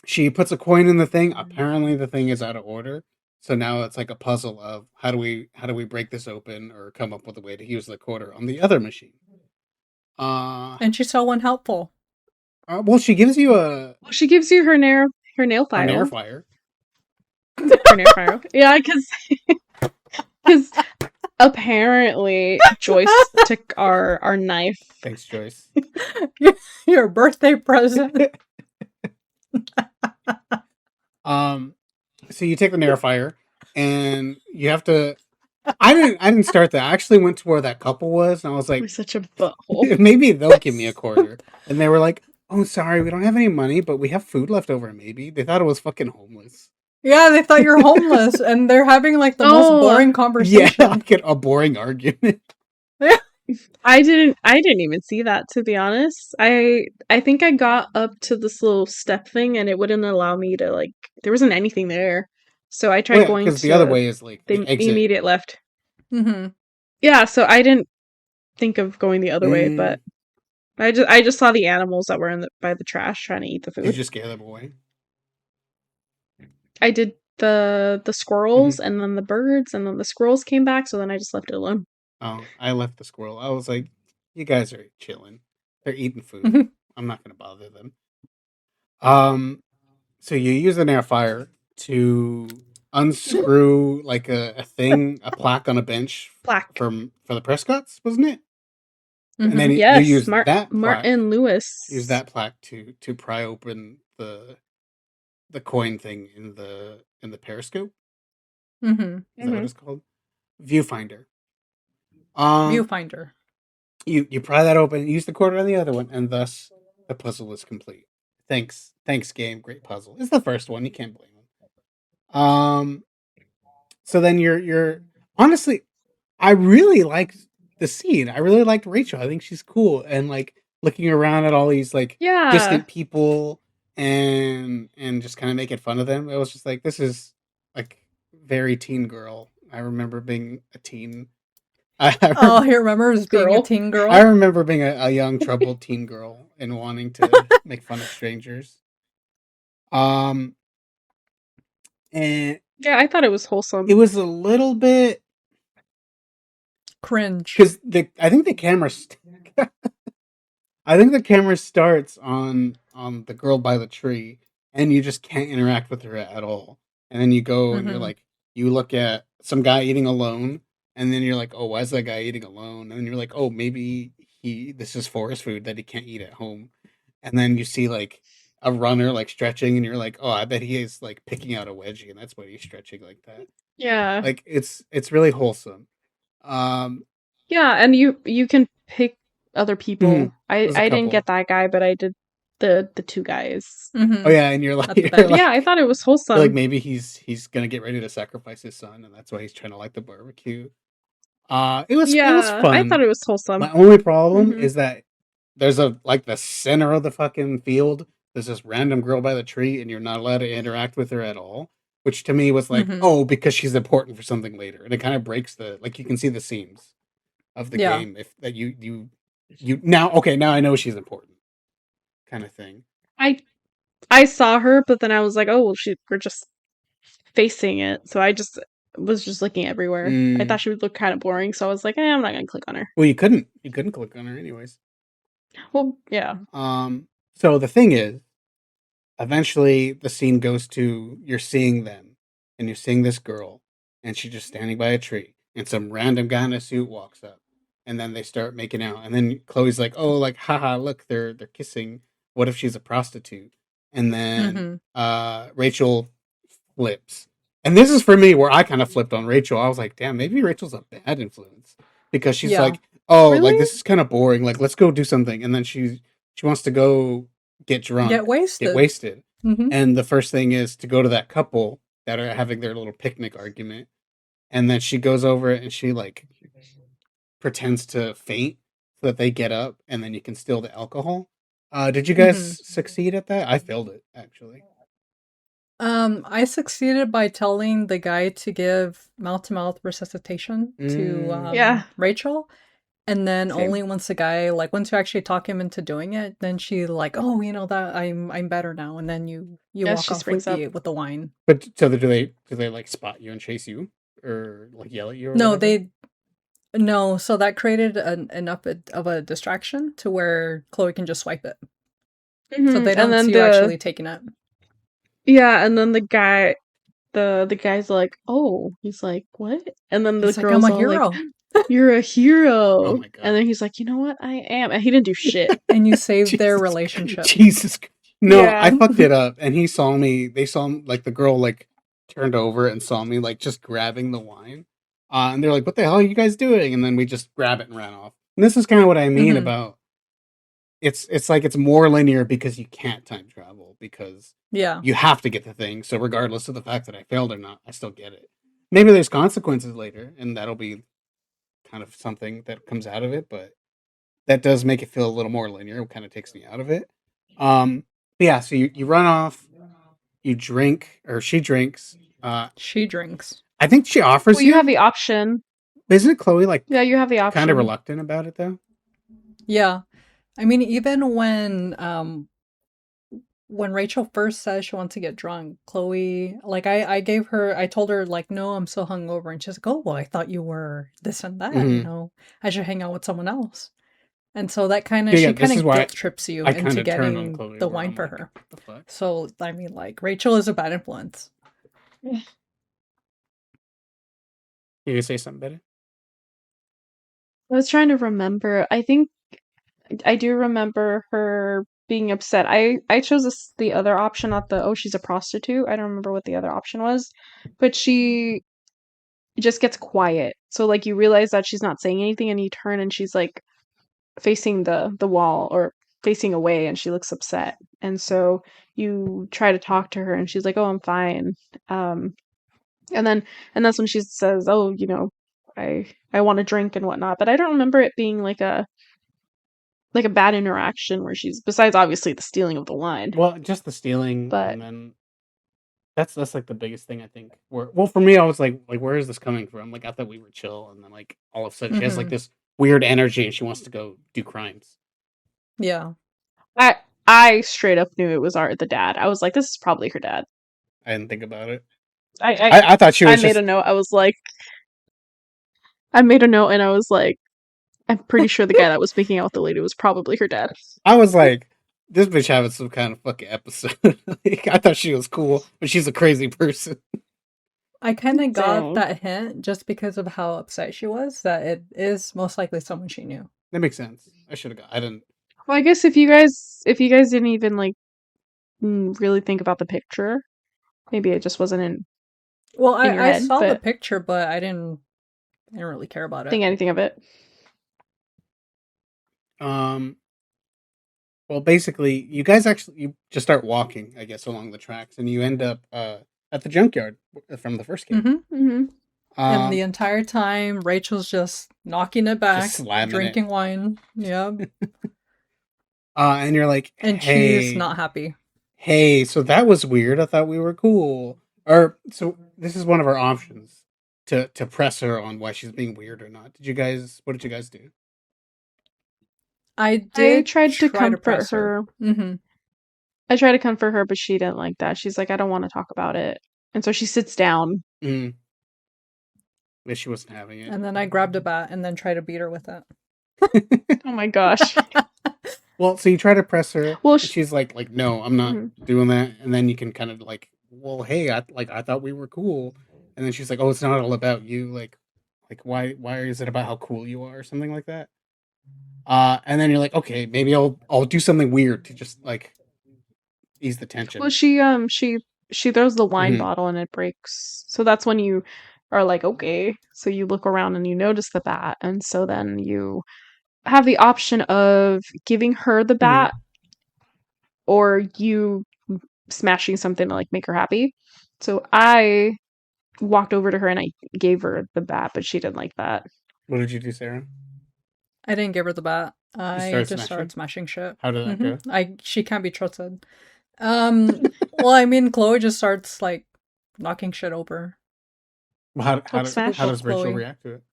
she puts a coin in the thing. Apparently, the thing is out of order. So now it's like a puzzle of how do we break this open or come up with a way to use the quarter on the other machine. And she's so unhelpful. Well, she gives you a Well, she gives you her nail an file. air fire. Her nail file. Yeah, because apparently Joyce took our knife. Thanks, Joyce. Your birthday present. So you take the air fire, and you have to. I didn't start that. I actually went to where that couple was, and I was like, We're such a butthole. maybe they'll give me a quarter. And they were like, "Oh, sorry, we don't have any money, but we have food left over." Maybe they thought it was fucking homeless. Yeah, they thought you're homeless, and they're having like the most boring conversation. Yeah, like a boring argument. I didn't even see that, to be honest. I think I got up to this little step thing and it wouldn't allow me to, like, there wasn't anything there. So I tried going because to the other way is like the the exit. immediate left. Mm-hmm. Yeah, so I didn't think of going the other way, but I just saw the animals that were by the trash trying to eat the Did you food. just scare them away? I did the squirrels and then the birds and then the squirrels came back, so then I just left it alone. Oh, I left the squirrel. I was like, you guys are chilling. They're eating food. I'm not gonna bother them. So you use an air fire to unscrew like a thing, a plaque on a bench Plaque. for the Prescotts, wasn't it? Mm-hmm. And then Yes, you use that plaque, Martin Lewis. use that plaque to pry open the coin thing in the periscope. Mm-hmm. Is that what it's called? Viewfinder. Viewfinder. You pry that open, use the quarter on the other one, and thus the puzzle is complete. Thanks, game. Great puzzle. It's the first one. You can't blame them. So then you're honestly, I really liked the scene. I really liked Rachel. I think she's cool, and like looking around at all these like distant people and just kind of making fun of them. It was just like, this is like very teen girl. I remember being a teen. He remembers being a teen girl. I remember being a young troubled teen girl and wanting to make fun of strangers. And yeah, I thought it was wholesome. It was a little bit cringe because I think the camera starts on the girl by the tree, and you just can't interact with her at all. And then you go and you're like, you look at some guy eating alone, and then you're like, oh, why is that guy eating alone? And then you're like, oh, maybe this is forest food that he can't eat at home. And then you see like a runner like stretching, and you're like, oh, I bet he is like picking out a wedgie, and that's why he's stretching like that. Yeah, like it's really wholesome. Yeah, and you can pick other people. I didn't get that guy, but I did the two guys. Oh yeah, and you're like, yeah, I thought it was wholesome. Like maybe he's gonna get ready to sacrifice his son, and that's why he's trying to light the barbecue. It was fun. I thought it was wholesome. My only problem is that there's the center of the fucking field. There's this random girl by the tree, and you're not allowed to interact with her at all. Which to me was like, oh, because she's important for something later, and it kind of breaks you can see the seams of the game if that you now I know she's important, kind of thing. I saw her, but then I was like, oh well, we're just facing it, so I just was just looking everywhere. I thought she would look kind of boring, so I was like, I'm not gonna click on her. Well, you couldn't click on her anyways. Well, yeah. So the thing is, eventually the scene goes to you're seeing them, and you're seeing this girl, and she's just standing by a tree, and some random guy in a suit walks up, and then they start making out, and then Chloe's like, "Oh, like, haha, look, they're kissing. What if she's a prostitute?" And then Rachel flips. And this is for me where I kind of flipped on Rachel. I was like, damn, maybe Rachel's a bad influence because she's like, oh, Really? like this is kind of boring. Like, let's go do something. And then she wants to go get drunk, Get wasted. And the first thing is to go to that couple that are having their little picnic argument. And then she goes over and she like pretends to faint so that they get up, and then you can steal the alcohol. Did you guys succeed at that? I failed it actually. I succeeded by telling the guy to give mouth-to-mouth resuscitation to Rachel. And then only once the guy, like, once you actually talk him into doing it, then she like, oh, you know that I'm better now, and then you walk off with the wine. But so do they like spot you and chase you or like yell at you? Or no, whatever? no. So that created enough of a distraction to where Chloe can just swipe it. So they don't see you actually taking it. Yeah, and then the guy, the guy's like, oh, he's like, what? And then the girl's like, I'm a all hero. Like, you're a hero. Oh my God. And then he's like, you know what? I am. And he didn't do shit. And you saved their relationship. Jesus. No, yeah. I fucked it up. And they saw me, like the girl like turned over and saw me like just grabbing the wine. And they're like, what the hell are you guys doing? And then we just grab it and ran off. And this is kind of what I mean about it's like it's more linear because you can't time travel because you have to get the thing. So regardless of the fact that I failed or not, I still get it. Maybe there's consequences later, and that'll be kind of something that comes out of it, but that does make it feel a little more linear. It kind of takes me out of it. But yeah, so you run off, you drink, or she drinks. She drinks. I think she offers you have the option. Isn't Chloe like you have the option. Kind of reluctant about it though? Yeah. I mean, even when Rachel first says she wants to get drunk, Chloe, like I told her like, no, I'm so hungover, and she's like, oh, well, I thought you were this and that, you know, I should hang out with someone else. And so that kind of, she kind of guilt trips you into getting the wine for her. So, I mean, like, Rachel is a bad influence. You say something better? I was trying to remember. I think I do remember her being upset. I chose the other option, not the, she's a prostitute. I don't remember what the other option was. But she just gets quiet. So, like, you realize that she's not saying anything, and you turn and she's, like, facing the wall or facing away, and she looks upset. And so you try to talk to her, and she's like, oh, I'm fine. And that's when she says, oh, you know, I want to drink and whatnot. But I don't remember it being like a bad interaction where she's, besides obviously the stealing of the wine. Well, just the stealing, and then that's like the biggest thing I think. Well, for me, I was like, where is this coming from? Like, I thought we were chill, and then like all of a sudden she has like this weird energy, and she wants to go do crimes. Yeah, I straight up knew it was the dad. I was like, this is probably her dad. I didn't think about it. I thought she was. I made a note. I was like, I made a note, and I was like, I'm pretty sure the guy that was making out with the lady was probably her dad. I was like, this bitch having some kind of fucking episode. Like, I thought she was cool, but she's a crazy person. I kind of got that hint just because of how upset she was, that it is most likely someone she knew. That makes sense. I should have got. I didn't. Well, I guess if you guys didn't even like really think about the picture, maybe it just wasn't in. Well, I saw the picture, but I didn't really care about it. Think anything of it. Well, basically, you guys you just start walking, I guess, along the tracks, and you end up at the junkyard from the first game. And the entire time, Rachel's just knocking it back, drinking wine. Yeah. And you're like, and she's not happy. Hey, so that was weird. I thought we were cool. Or so this is one of our options to press her on why she's being weird or not. What did you guys do? I tried to comfort her. I tried to comfort her, but she didn't like that. She's like, I don't want to talk about it. And so she sits down. But she wasn't having it. And then I grabbed a bat and then tried to beat her with it. Oh my gosh. Well, so you try to press her. Well, she's like, no, I'm not doing that. And then you can kind of like, well, hey, I thought we were cool. And then she's like, oh, it's not all about you. Like, Like, why is it about how cool you are or something like that? And then you're like, okay, maybe I'll do something weird to just like ease the tension. Well, she throws the wine Mhm. bottle and it breaks. So that's when you are like, okay. So you look around and you notice the bat, and so then you have the option of giving her the bat or you smashing something to like make her happy. So I walked over to her and I gave her the bat, but she didn't like that. What did you do, Sarah? I didn't give her the bat. You I started just smashing? started smashing shit. How did that go? She can't be trusted. Well, I mean, Chloe just starts like knocking shit over. Well, Hulk smash? how does Rachel Chloe. react to it?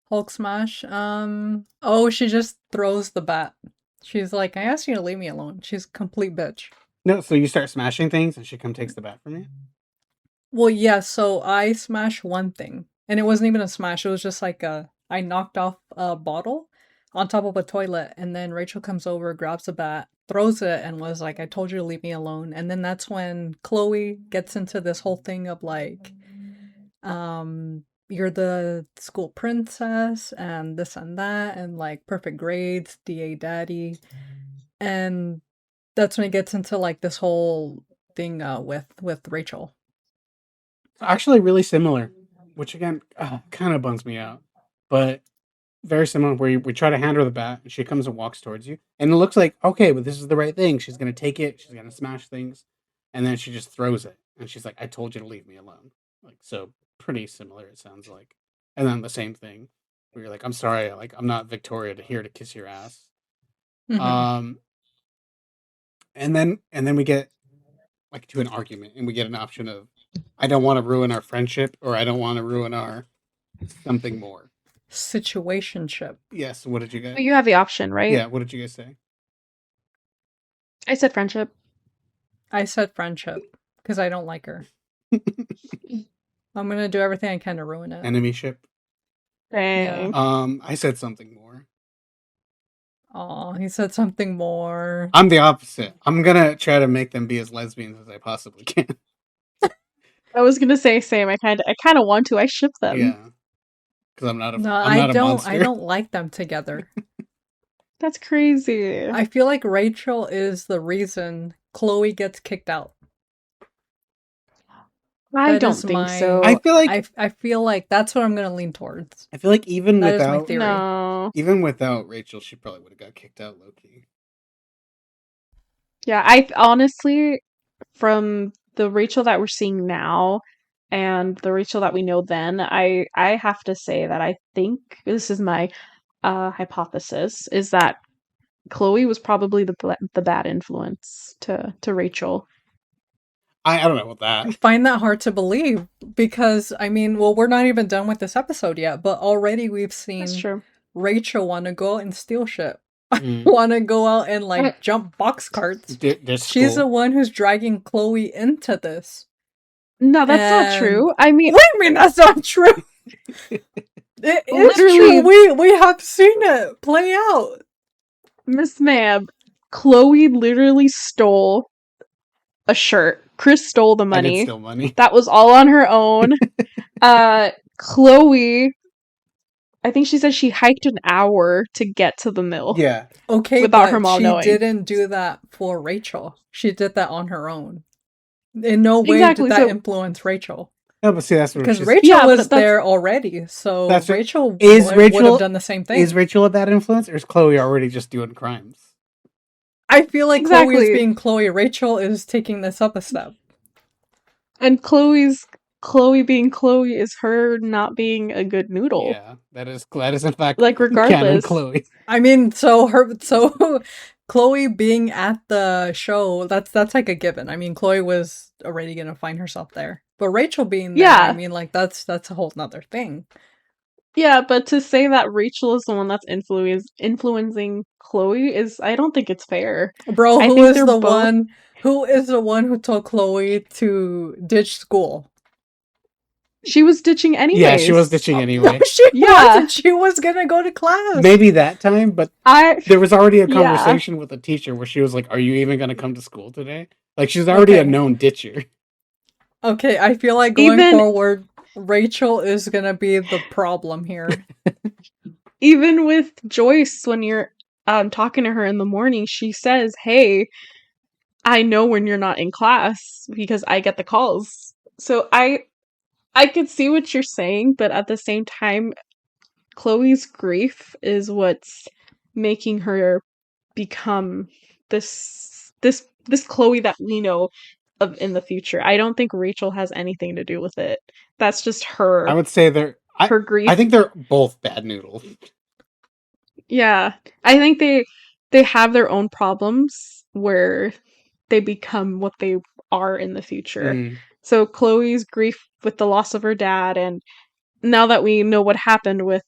Hulk smash. Oh, she just throws the bat. She's like, I asked you to leave me alone. She's a complete bitch. No, so you start smashing things and she takes the bat from you? Well, yeah, so I smashed one thing. And it wasn't even a smash, it was just like I knocked off a bottle on top of a toilet, and then Rachel comes over, grabs a bat, throws it, and was like, I told you to leave me alone. And then that's when Chloe gets into this whole thing of like, you're the school princess and this and that, and like perfect grades, DA daddy. And that's when it gets into like this whole thing with Rachel. Actually, really similar, which again kind of bums me out, but very similar. Where we try to hand her the bat, and she comes and walks towards you, and it looks like okay, but this is the right thing. She's gonna take it. She's gonna smash things, and then she just throws it, and she's like, "I told you to leave me alone." Like so, pretty similar. It sounds like, and then the same thing where you're like, "I'm sorry, like I'm not Victoria here to kiss your ass." Mhm. And then we get like to an argument, and we get an option of I don't want to ruin our friendship, or I don't want to ruin our something more. Situationship. Yes. What did you guys? But you have the option, right? Yeah. What did you guys say? I said friendship. I said friendship because I don't like her. I'm gonna do everything I can to ruin it. Enemyship. Dang. I said something more. Oh, he said something more. I'm the opposite. I'm gonna try to make them be as lesbians as I possibly can. I was gonna say same. I kind of want to. I ship them. Yeah. Because I'm not No, I'm not a monster. I don't like them together. That's crazy. I feel like Rachel is the reason Chloe gets kicked out. I don't think so. I feel like I feel like that's what I'm gonna lean towards. I feel like even That is my without theory. No. even without Rachel, she probably would have got kicked out low key. Yeah, I honestly, from the Rachel that we're seeing now and the Rachel that we know then, I have to say that I think this is my hypothesis is that Chloe was probably the bad influence to Rachel. I don't know about I that. find that hard to believe because I mean, well, we're not even done with this episode yet, but already we've That's seen true. Rachel want to go out and steal shit. Mm. Want to go out and like jump box carts. There's She's the school. one who's dragging Chloe into this. No, that's not true. I mean, What do you mean that's not true? It is Literally- true. We have seen it play out. Miss Ma'am, Chloe literally stole a shirt. Chris stole the I did money. steal money. That was all on her own. Chloe, I think she said she hiked an hour to get to the mill. Yeah. Okay, Without but her mom she knowing. didn't do that for Rachel. She did that on her own. In no way Exactly, did that so- influence Rachel. No, but see, that's what Because she's... Rachel Yeah, but was that's- there already, so That's right. Rachel Is would Rachel- have done the same thing. Is Rachel a bad influence, or is Chloe already just doing crimes? I feel like Chloe is Exactly. being Chloe. Rachel is taking this up a step. And Chloe being Chloe is her not being a good noodle. Yeah, that is in fact Like, canon regardless. Chloe. I mean, so Chloe being at the show, that's like a given. I mean, Chloe was already gonna find herself there. But Rachel being there, Yeah. I mean, like that's a whole nother thing. Yeah, but to say that Rachel is the one that's influencing Chloe is, I don't think it's fair. Bro, I who think is they're the both- one who told Chloe to ditch school? She was ditching anyways. Yeah, she was ditching anyway. No, she Yeah. wasn't. She was gonna go to class. Maybe that time, but I there was already a Yeah. conversation with the teacher where she was like, "Are you even going to come to school today?" Like she's already a Okay. known ditcher. Okay, I feel like going Even- forward, Rachel is gonna be the problem here. Even with Joyce, when you're talking to her in the morning, she says, "Hey, I know when you're not in class because I get the calls." So I could see what you're saying, but at the same time, Chloe's grief is what's making her become this Chloe that we know of in the future. I don't think Rachel has anything to do with it. That's just I her would say they're. her I grief. think they're both bad noodles. Yeah. I think they have their own problems where they become what they are in the future. Mm. So Chloe's grief with the loss of her dad, and now that we know what happened with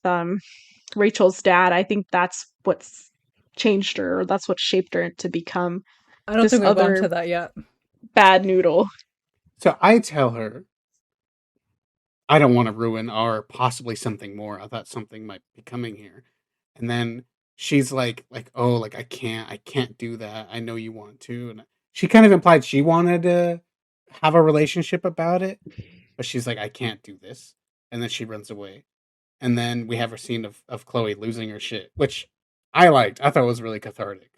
Rachel's dad, I think that's what's changed her, or that's what shaped her to become I don't this think we've gone other to that yet. bad noodle. So I tell her I don't want to ruin our possibly something more. I thought something might be coming here. And then she's like, oh, like I can't do that. I know you want to. And she kind of implied she wanted to have a relationship about it, but she's like, I can't do this. And then she runs away. And then we have a scene of Chloe losing her shit, which I liked. I thought was really cathartic.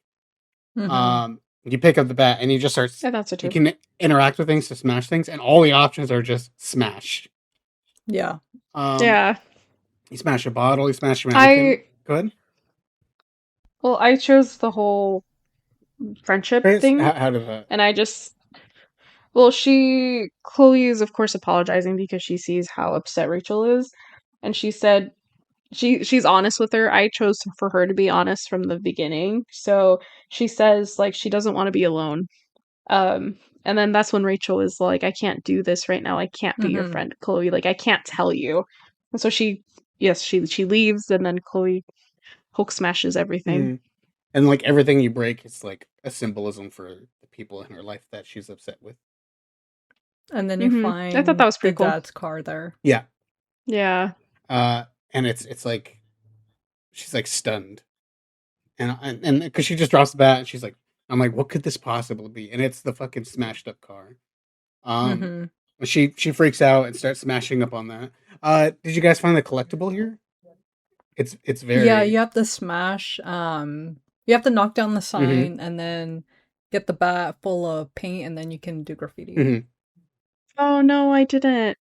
You pick up the bat and you just start. Yeah, that's it You too. can interact with things to smash things, and all the options are just smash. Yeah. Yeah. You smash a bottle, you smash a mannequin. Go ahead. I chose the whole friendship Grace, thing, how did that? and I just Chloe is of course apologizing because she sees how upset Rachel is, and she said she's honest with her. I chose for her to be honest from the beginning. So she says like she doesn't want to be alone. Um and then that's when Rachel is like, I can't do this right now. I can't be your friend, Chloe. Like I can't tell you. And so she leaves, and then Chloe Hulk smashes everything. Mm. And like everything you break is like a symbolism for the people in her life that she's upset with. And then you I thought that find was the pretty cool. dad's car there. Yeah. Yeah. And it's like she's like stunned. And because she just drops the bat and she's like, I'm like, what could this possibly be? And it's the fucking smashed up car. Mm-hmm. She freaks out and starts smashing up on that. Did you guys find the collectible here? It's very Yeah, you have to smash. You have to knock down the Mhm. sign and then get the bat full of paint, and then you can do graffiti. Mhm. Oh no, I didn't.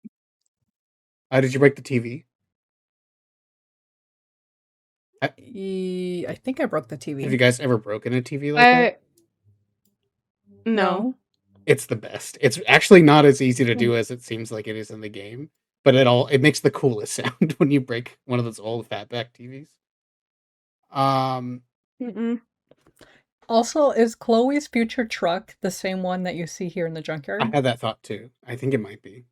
Did you break the TV? I think I broke the TV. Have you guys ever broken a TV like that? No. It's the best. It's actually not as easy to do as it seems like it is in the game, but it makes the coolest sound when you break one of those old fatback TVs. Mm-mm. Also, is Chloe's future truck the same one that you see here in the I junkyard? had that thought too. I think it might be.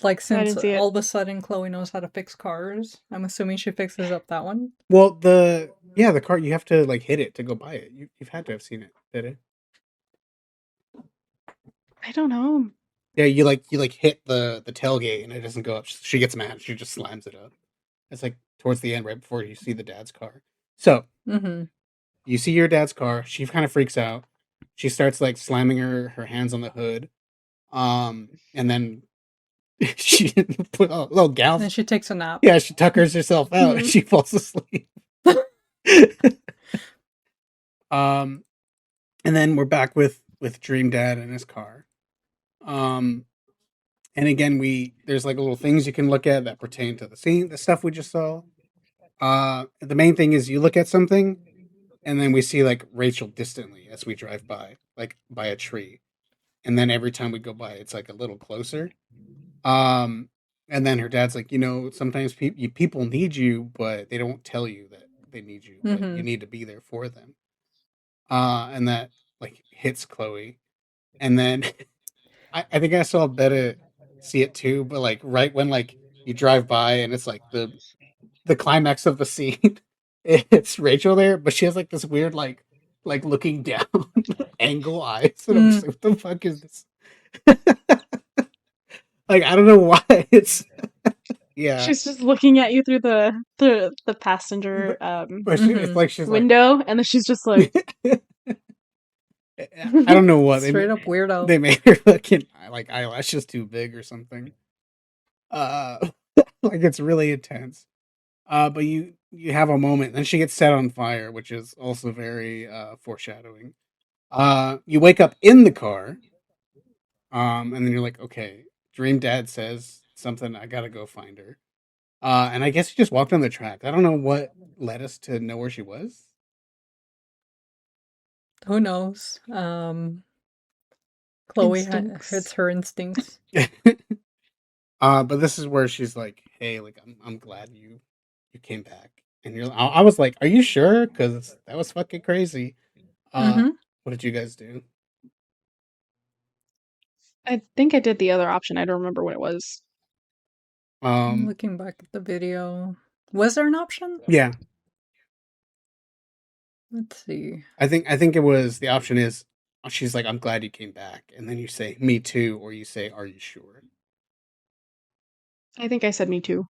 Like, I since didn't see it. all of a sudden Chloe knows how to fix cars, I'm assuming she fixes up that one. Well, the car, you have to like hit it to go buy it. You've had to have seen it, did it? I don't know. Yeah, you like hit the tailgate and it doesn't go up. She gets mad. She just slams it up. It's like towards the end, right before you see the dad's car. So Mm-hmm. you see your dad's car. She kind of freaks out. She starts like slamming her hands on the hood. And then she put a little gal. Then she takes a nap. Yeah, she tuckers herself out and she falls asleep. And then we're back with Dream Dad and his car. And again, there's like little things you can look at that pertain to the scene, the stuff we just saw. The main thing is you look at something, and then we see like Rachel distantly as we drive by, like by a tree, and then every time we go by, it's like a little closer. And then her dad's like, sometimes people need you, but they don't tell you that they need you, but you need to be there for them. And that like hits Chloe, and then I think I saw Betta see it too, but like right when like you drive by and it's like the climax of the scene, it's Rachel there, but she has like this weird like looking down angle eyes, and I'm just like, what the fuck is this? Like I don't know why it's yeah. She's just looking at you through the passenger But it's like she's window, and then she's just like I don't know what Straight up weirdo. They made her fucking like eyelashes too big or something. uh, like it's really intense. But you have a moment, then she gets set on fire, which is also very foreshadowing. You wake up in the car, and then you're like, okay, Dream Dad says something. I gotta go find her. And I guess you just walked on the track. I don't know what led us to know where she was. Who knows? Chloe Instincts. hits her instincts. But this is where she's like, "Hey, like I'm glad you came back." And I was like, "Are you sure?" Because that was fucking crazy. Mm-hmm. What did you guys do? I think I did the other option. I don't remember what it was. I'm Um, looking back at the video. Was there an option? yeah, Let's see. I think it was the option is she's like, "I'm glad you came back," and then you say, "Me too," or you say, "Are you sure?" I think I said me too.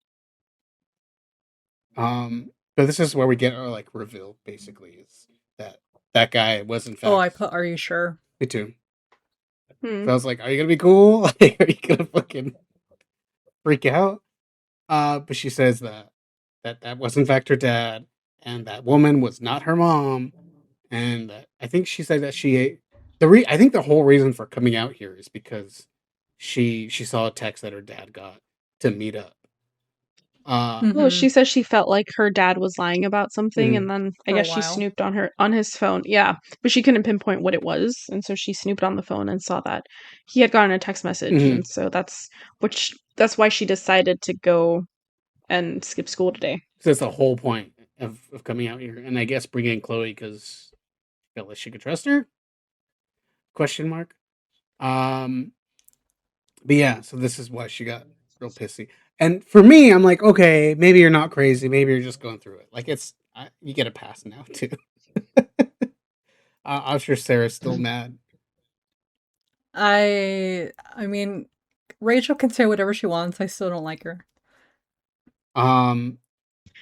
But this is where we get our like reveal. Basically, is that that guy was in Oh, I fact put "Are you sure?" me too. Hmm. So I was like, "Are you gonna be cool? Like, are you gonna fucking freak out?" But she says that was in fact her dad, and that woman was not her mom, and I think she said that I think the whole reason for coming out here is because she saw a text that her dad got to meet up. Well, Mm-hmm. she says she felt like her dad was lying about something, Mm, and then I For a guess she while. snooped on his phone. Yeah, but she couldn't pinpoint what it was, and so she snooped on the phone and saw that he had gotten a text message, mhm. and so that's why she decided to go and skip school today. So that's the whole point of coming out here, and I guess bringing in Chloe because she felt like she could trust her? Question mark. Um, but yeah, so this is why she got real pissy. And for me, I'm like, okay, maybe you're not crazy. Maybe you're just going through it. Like you get a pass now too. I'm sure Sarah's still mad. I mean, Rachel can say whatever she wants. I still don't like her. Um,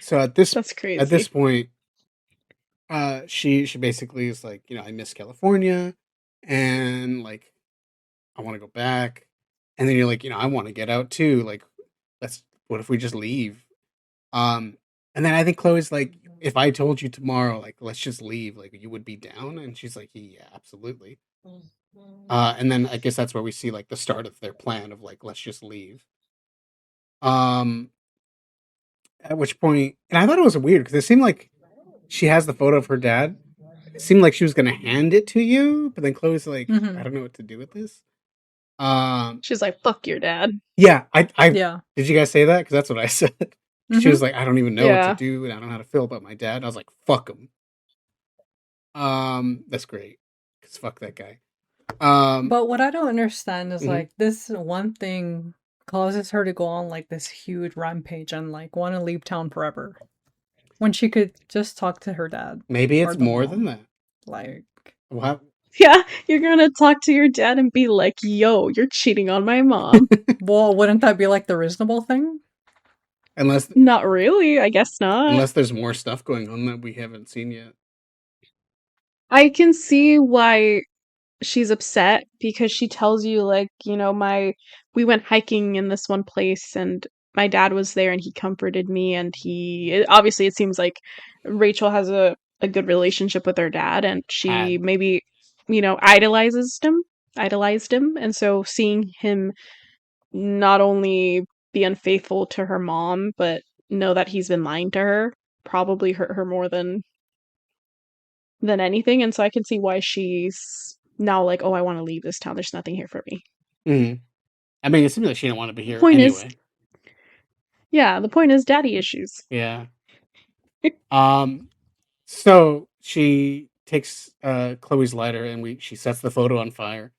so That's at this crazy. point, she basically is like, I miss California, and like I want to go back. And then you're like, I want to get out too. Like, what if we just leave? Um, and then I think Chloe's like, if I told you tomorrow, like, let's just leave, like, you would be down. And she's like, yeah, absolutely. And then I guess that's where we see like the start of their plan of like, let's just leave. Um, at which point, and I thought it was weird because it seemed like she has the photo of her dad. It seemed like she was gonna hand it to you, but then Chloe's like, I Mm-hmm. don't know what to do with this. Um, She's like, "Fuck your dad." yeah, I Yeah. did you guys say that? Because that's what I said. She Mm-hmm. was like, I don't even know what to Yeah. do, and I don't know how to feel about my dad. And I was like, fuck him. That's great. Cause fuck that guy. But what I don't understand is Mhm. like this one thing causes her to go on like this huge rampage and like want to leave town forever when she could just talk to her dad Maybe or it's the more than mom. that. Like, Well, Yeah, you're gonna talk to your dad and be like, "Yo, you're cheating on my mom." well, wouldn't that be like the reasonable thing? unless Not really. I guess not. unless there's more stuff going on that we haven't seen yet. I can see why she's upset because she tells you like, my we went hiking in this one place and my dad was there and he comforted me and obviously it seems like Rachel has a good relationship with her dad and she Had. maybe, idolized him and so seeing him not only be unfaithful to her mom but know that he's been lying to her probably hurt her more than anything. And so I can see why she's now like, oh, I want to leave this town. There's nothing here for me. Mhm. I mean, it seems like she didn't want to be here Point is, anyway. yeah, the point is daddy issues. Yeah. Um. So she takes Chloe's lighter and she sets the photo on fire,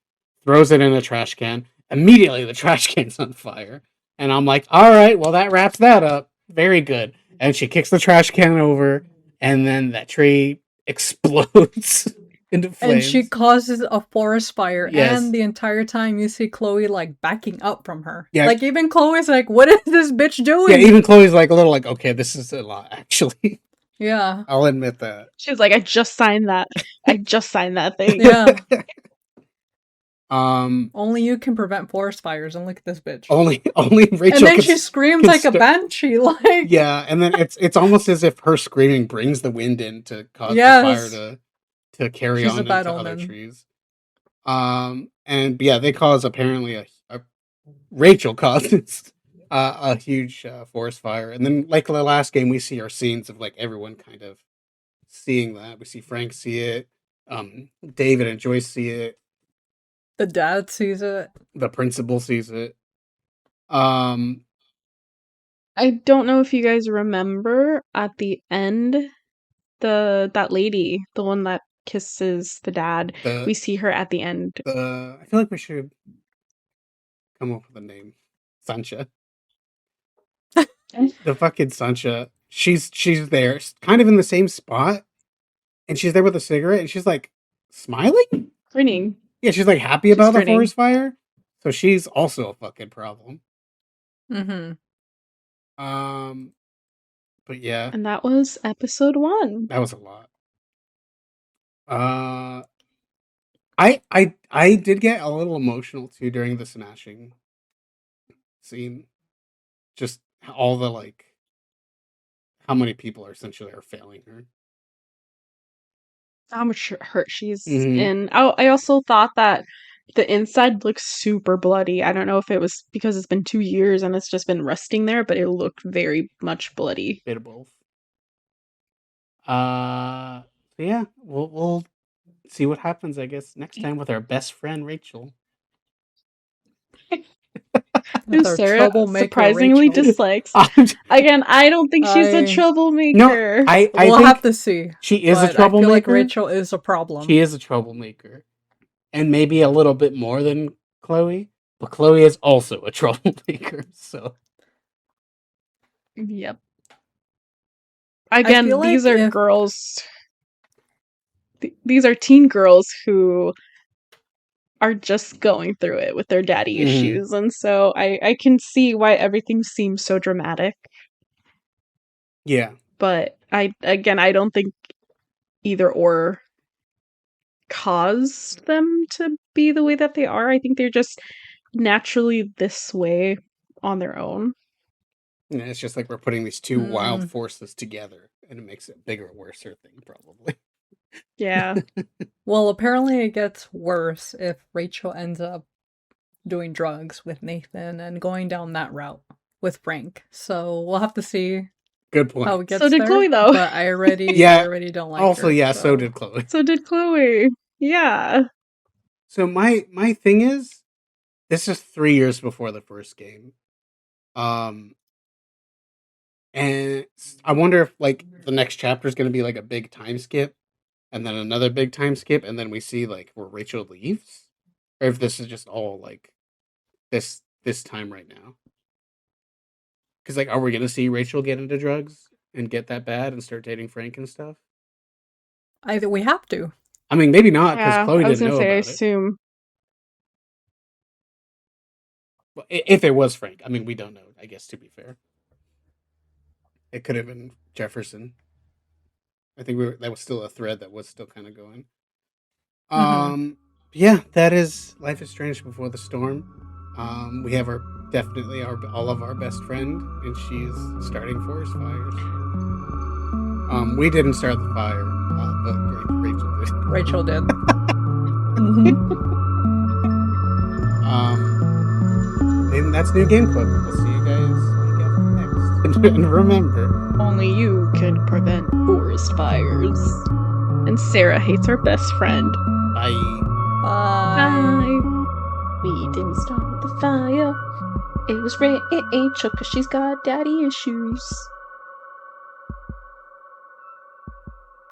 throws it in a trash can. Immediately, the trash can's on fire, and I'm like, "All right, well that wraps that up. Very good." And she kicks the trash can over, and then that tree explodes into And she flames. causes a forest fire, Yes, and the entire time you see Chloe like backing up from her. yeah, Like even Chloe's like, "What is this bitch yeah. doing?" Even Chloe's like a little like, "Okay, this is a lot." Actually, Yeah, I'll admit that. She's like, I just signed that. I just signed that thing. yeah. Only you can prevent forest fires, and look at this bitch. Only Rachel. And then she screams like a banshee, like yeah, and then it's almost as if her screaming brings the wind in to cause the fire to carry She's on a bad into other omen. trees. And yeah, they cause apparently Rachel causes a huge forest fire, and then like the last game, we see our scenes of like everyone kind of seeing that. We see Frank see it, David and Joyce see it, the dad sees it, the principal sees it. I don't know if you guys remember at the end, that lady, the one that kisses the dad, we see her at the end. I feel like we should come up with a name. Sancha. The fucking Sancha. She's there, kind of in the same spot, and she's there with a cigarette, and she's like smiling, grinning. Yeah, she's like happy about the forest fire. So she's also a fucking problem. Mm-hmm. But yeah, and that was episode 1. That was a lot. I did get a little emotional too during the smashing scene. Just all the like, how many people are essentially failing her. How much hurt she's in. I also thought that the inside looks super bloody. I don't know if it was because it's been 2 years and it's just been rusting there, but it looked very much bloody. Bit of both. So yeah, we'll see what happens, I guess, next time with our best friend Rachel. Who Sarah surprisingly Rachel dislikes. Again, I don't think she's a troublemaker. No, I we'll have to see. She is a troublemaker. I feel like Rachel is a problem. She is a troublemaker. And maybe a little bit more than Chloe. But Chloe is also a troublemaker, so. Yep. Again, these are girls. These are teen girls who are just going through it with their daddy issues, and so I can see why everything seems so dramatic. Yeah. But I don't think either or caused them to be the way that they are. I think they're just naturally this way on their own. Yeah, it's just like we're putting these two wild forces together, and it makes it bigger, worser thing, probably. Yeah. Well, apparently it gets worse if Rachel ends up doing drugs with Nathan and going down that route with Frank. So we'll have to see. Good point. How it gets so did there, Chloe, though. But I already don't like also, her. Yeah, so did Chloe. So did Chloe. Yeah. So my thing is, this is 3 years before the first game. And I wonder if like the next chapter is going to be like a big time skip, and then another big time skip, and then we see like where Rachel leaves, or if this is just all like this time right now. Because like, are we going to see Rachel get into drugs and get that bad and start dating Frank and stuff? I think we have to. I mean, maybe not because Chloe didn't know about I assume. Well, if it was Frank, I mean, we don't know. I guess to be fair. It could have been Jefferson. I think that was still a thread that was still kind of going. Yeah, that is Life is Strange Before the Storm. We have all of our best friend, and she's starting forest fires. We didn't start the fire, but Rachel did. Rachel did. And that's New Game Club. We'll see you guys next. And remember, only you can prevent forest fires. And Sarah hates her best friend. Bye. Bye. We didn't start the fire. It was Rachel because she's got daddy issues.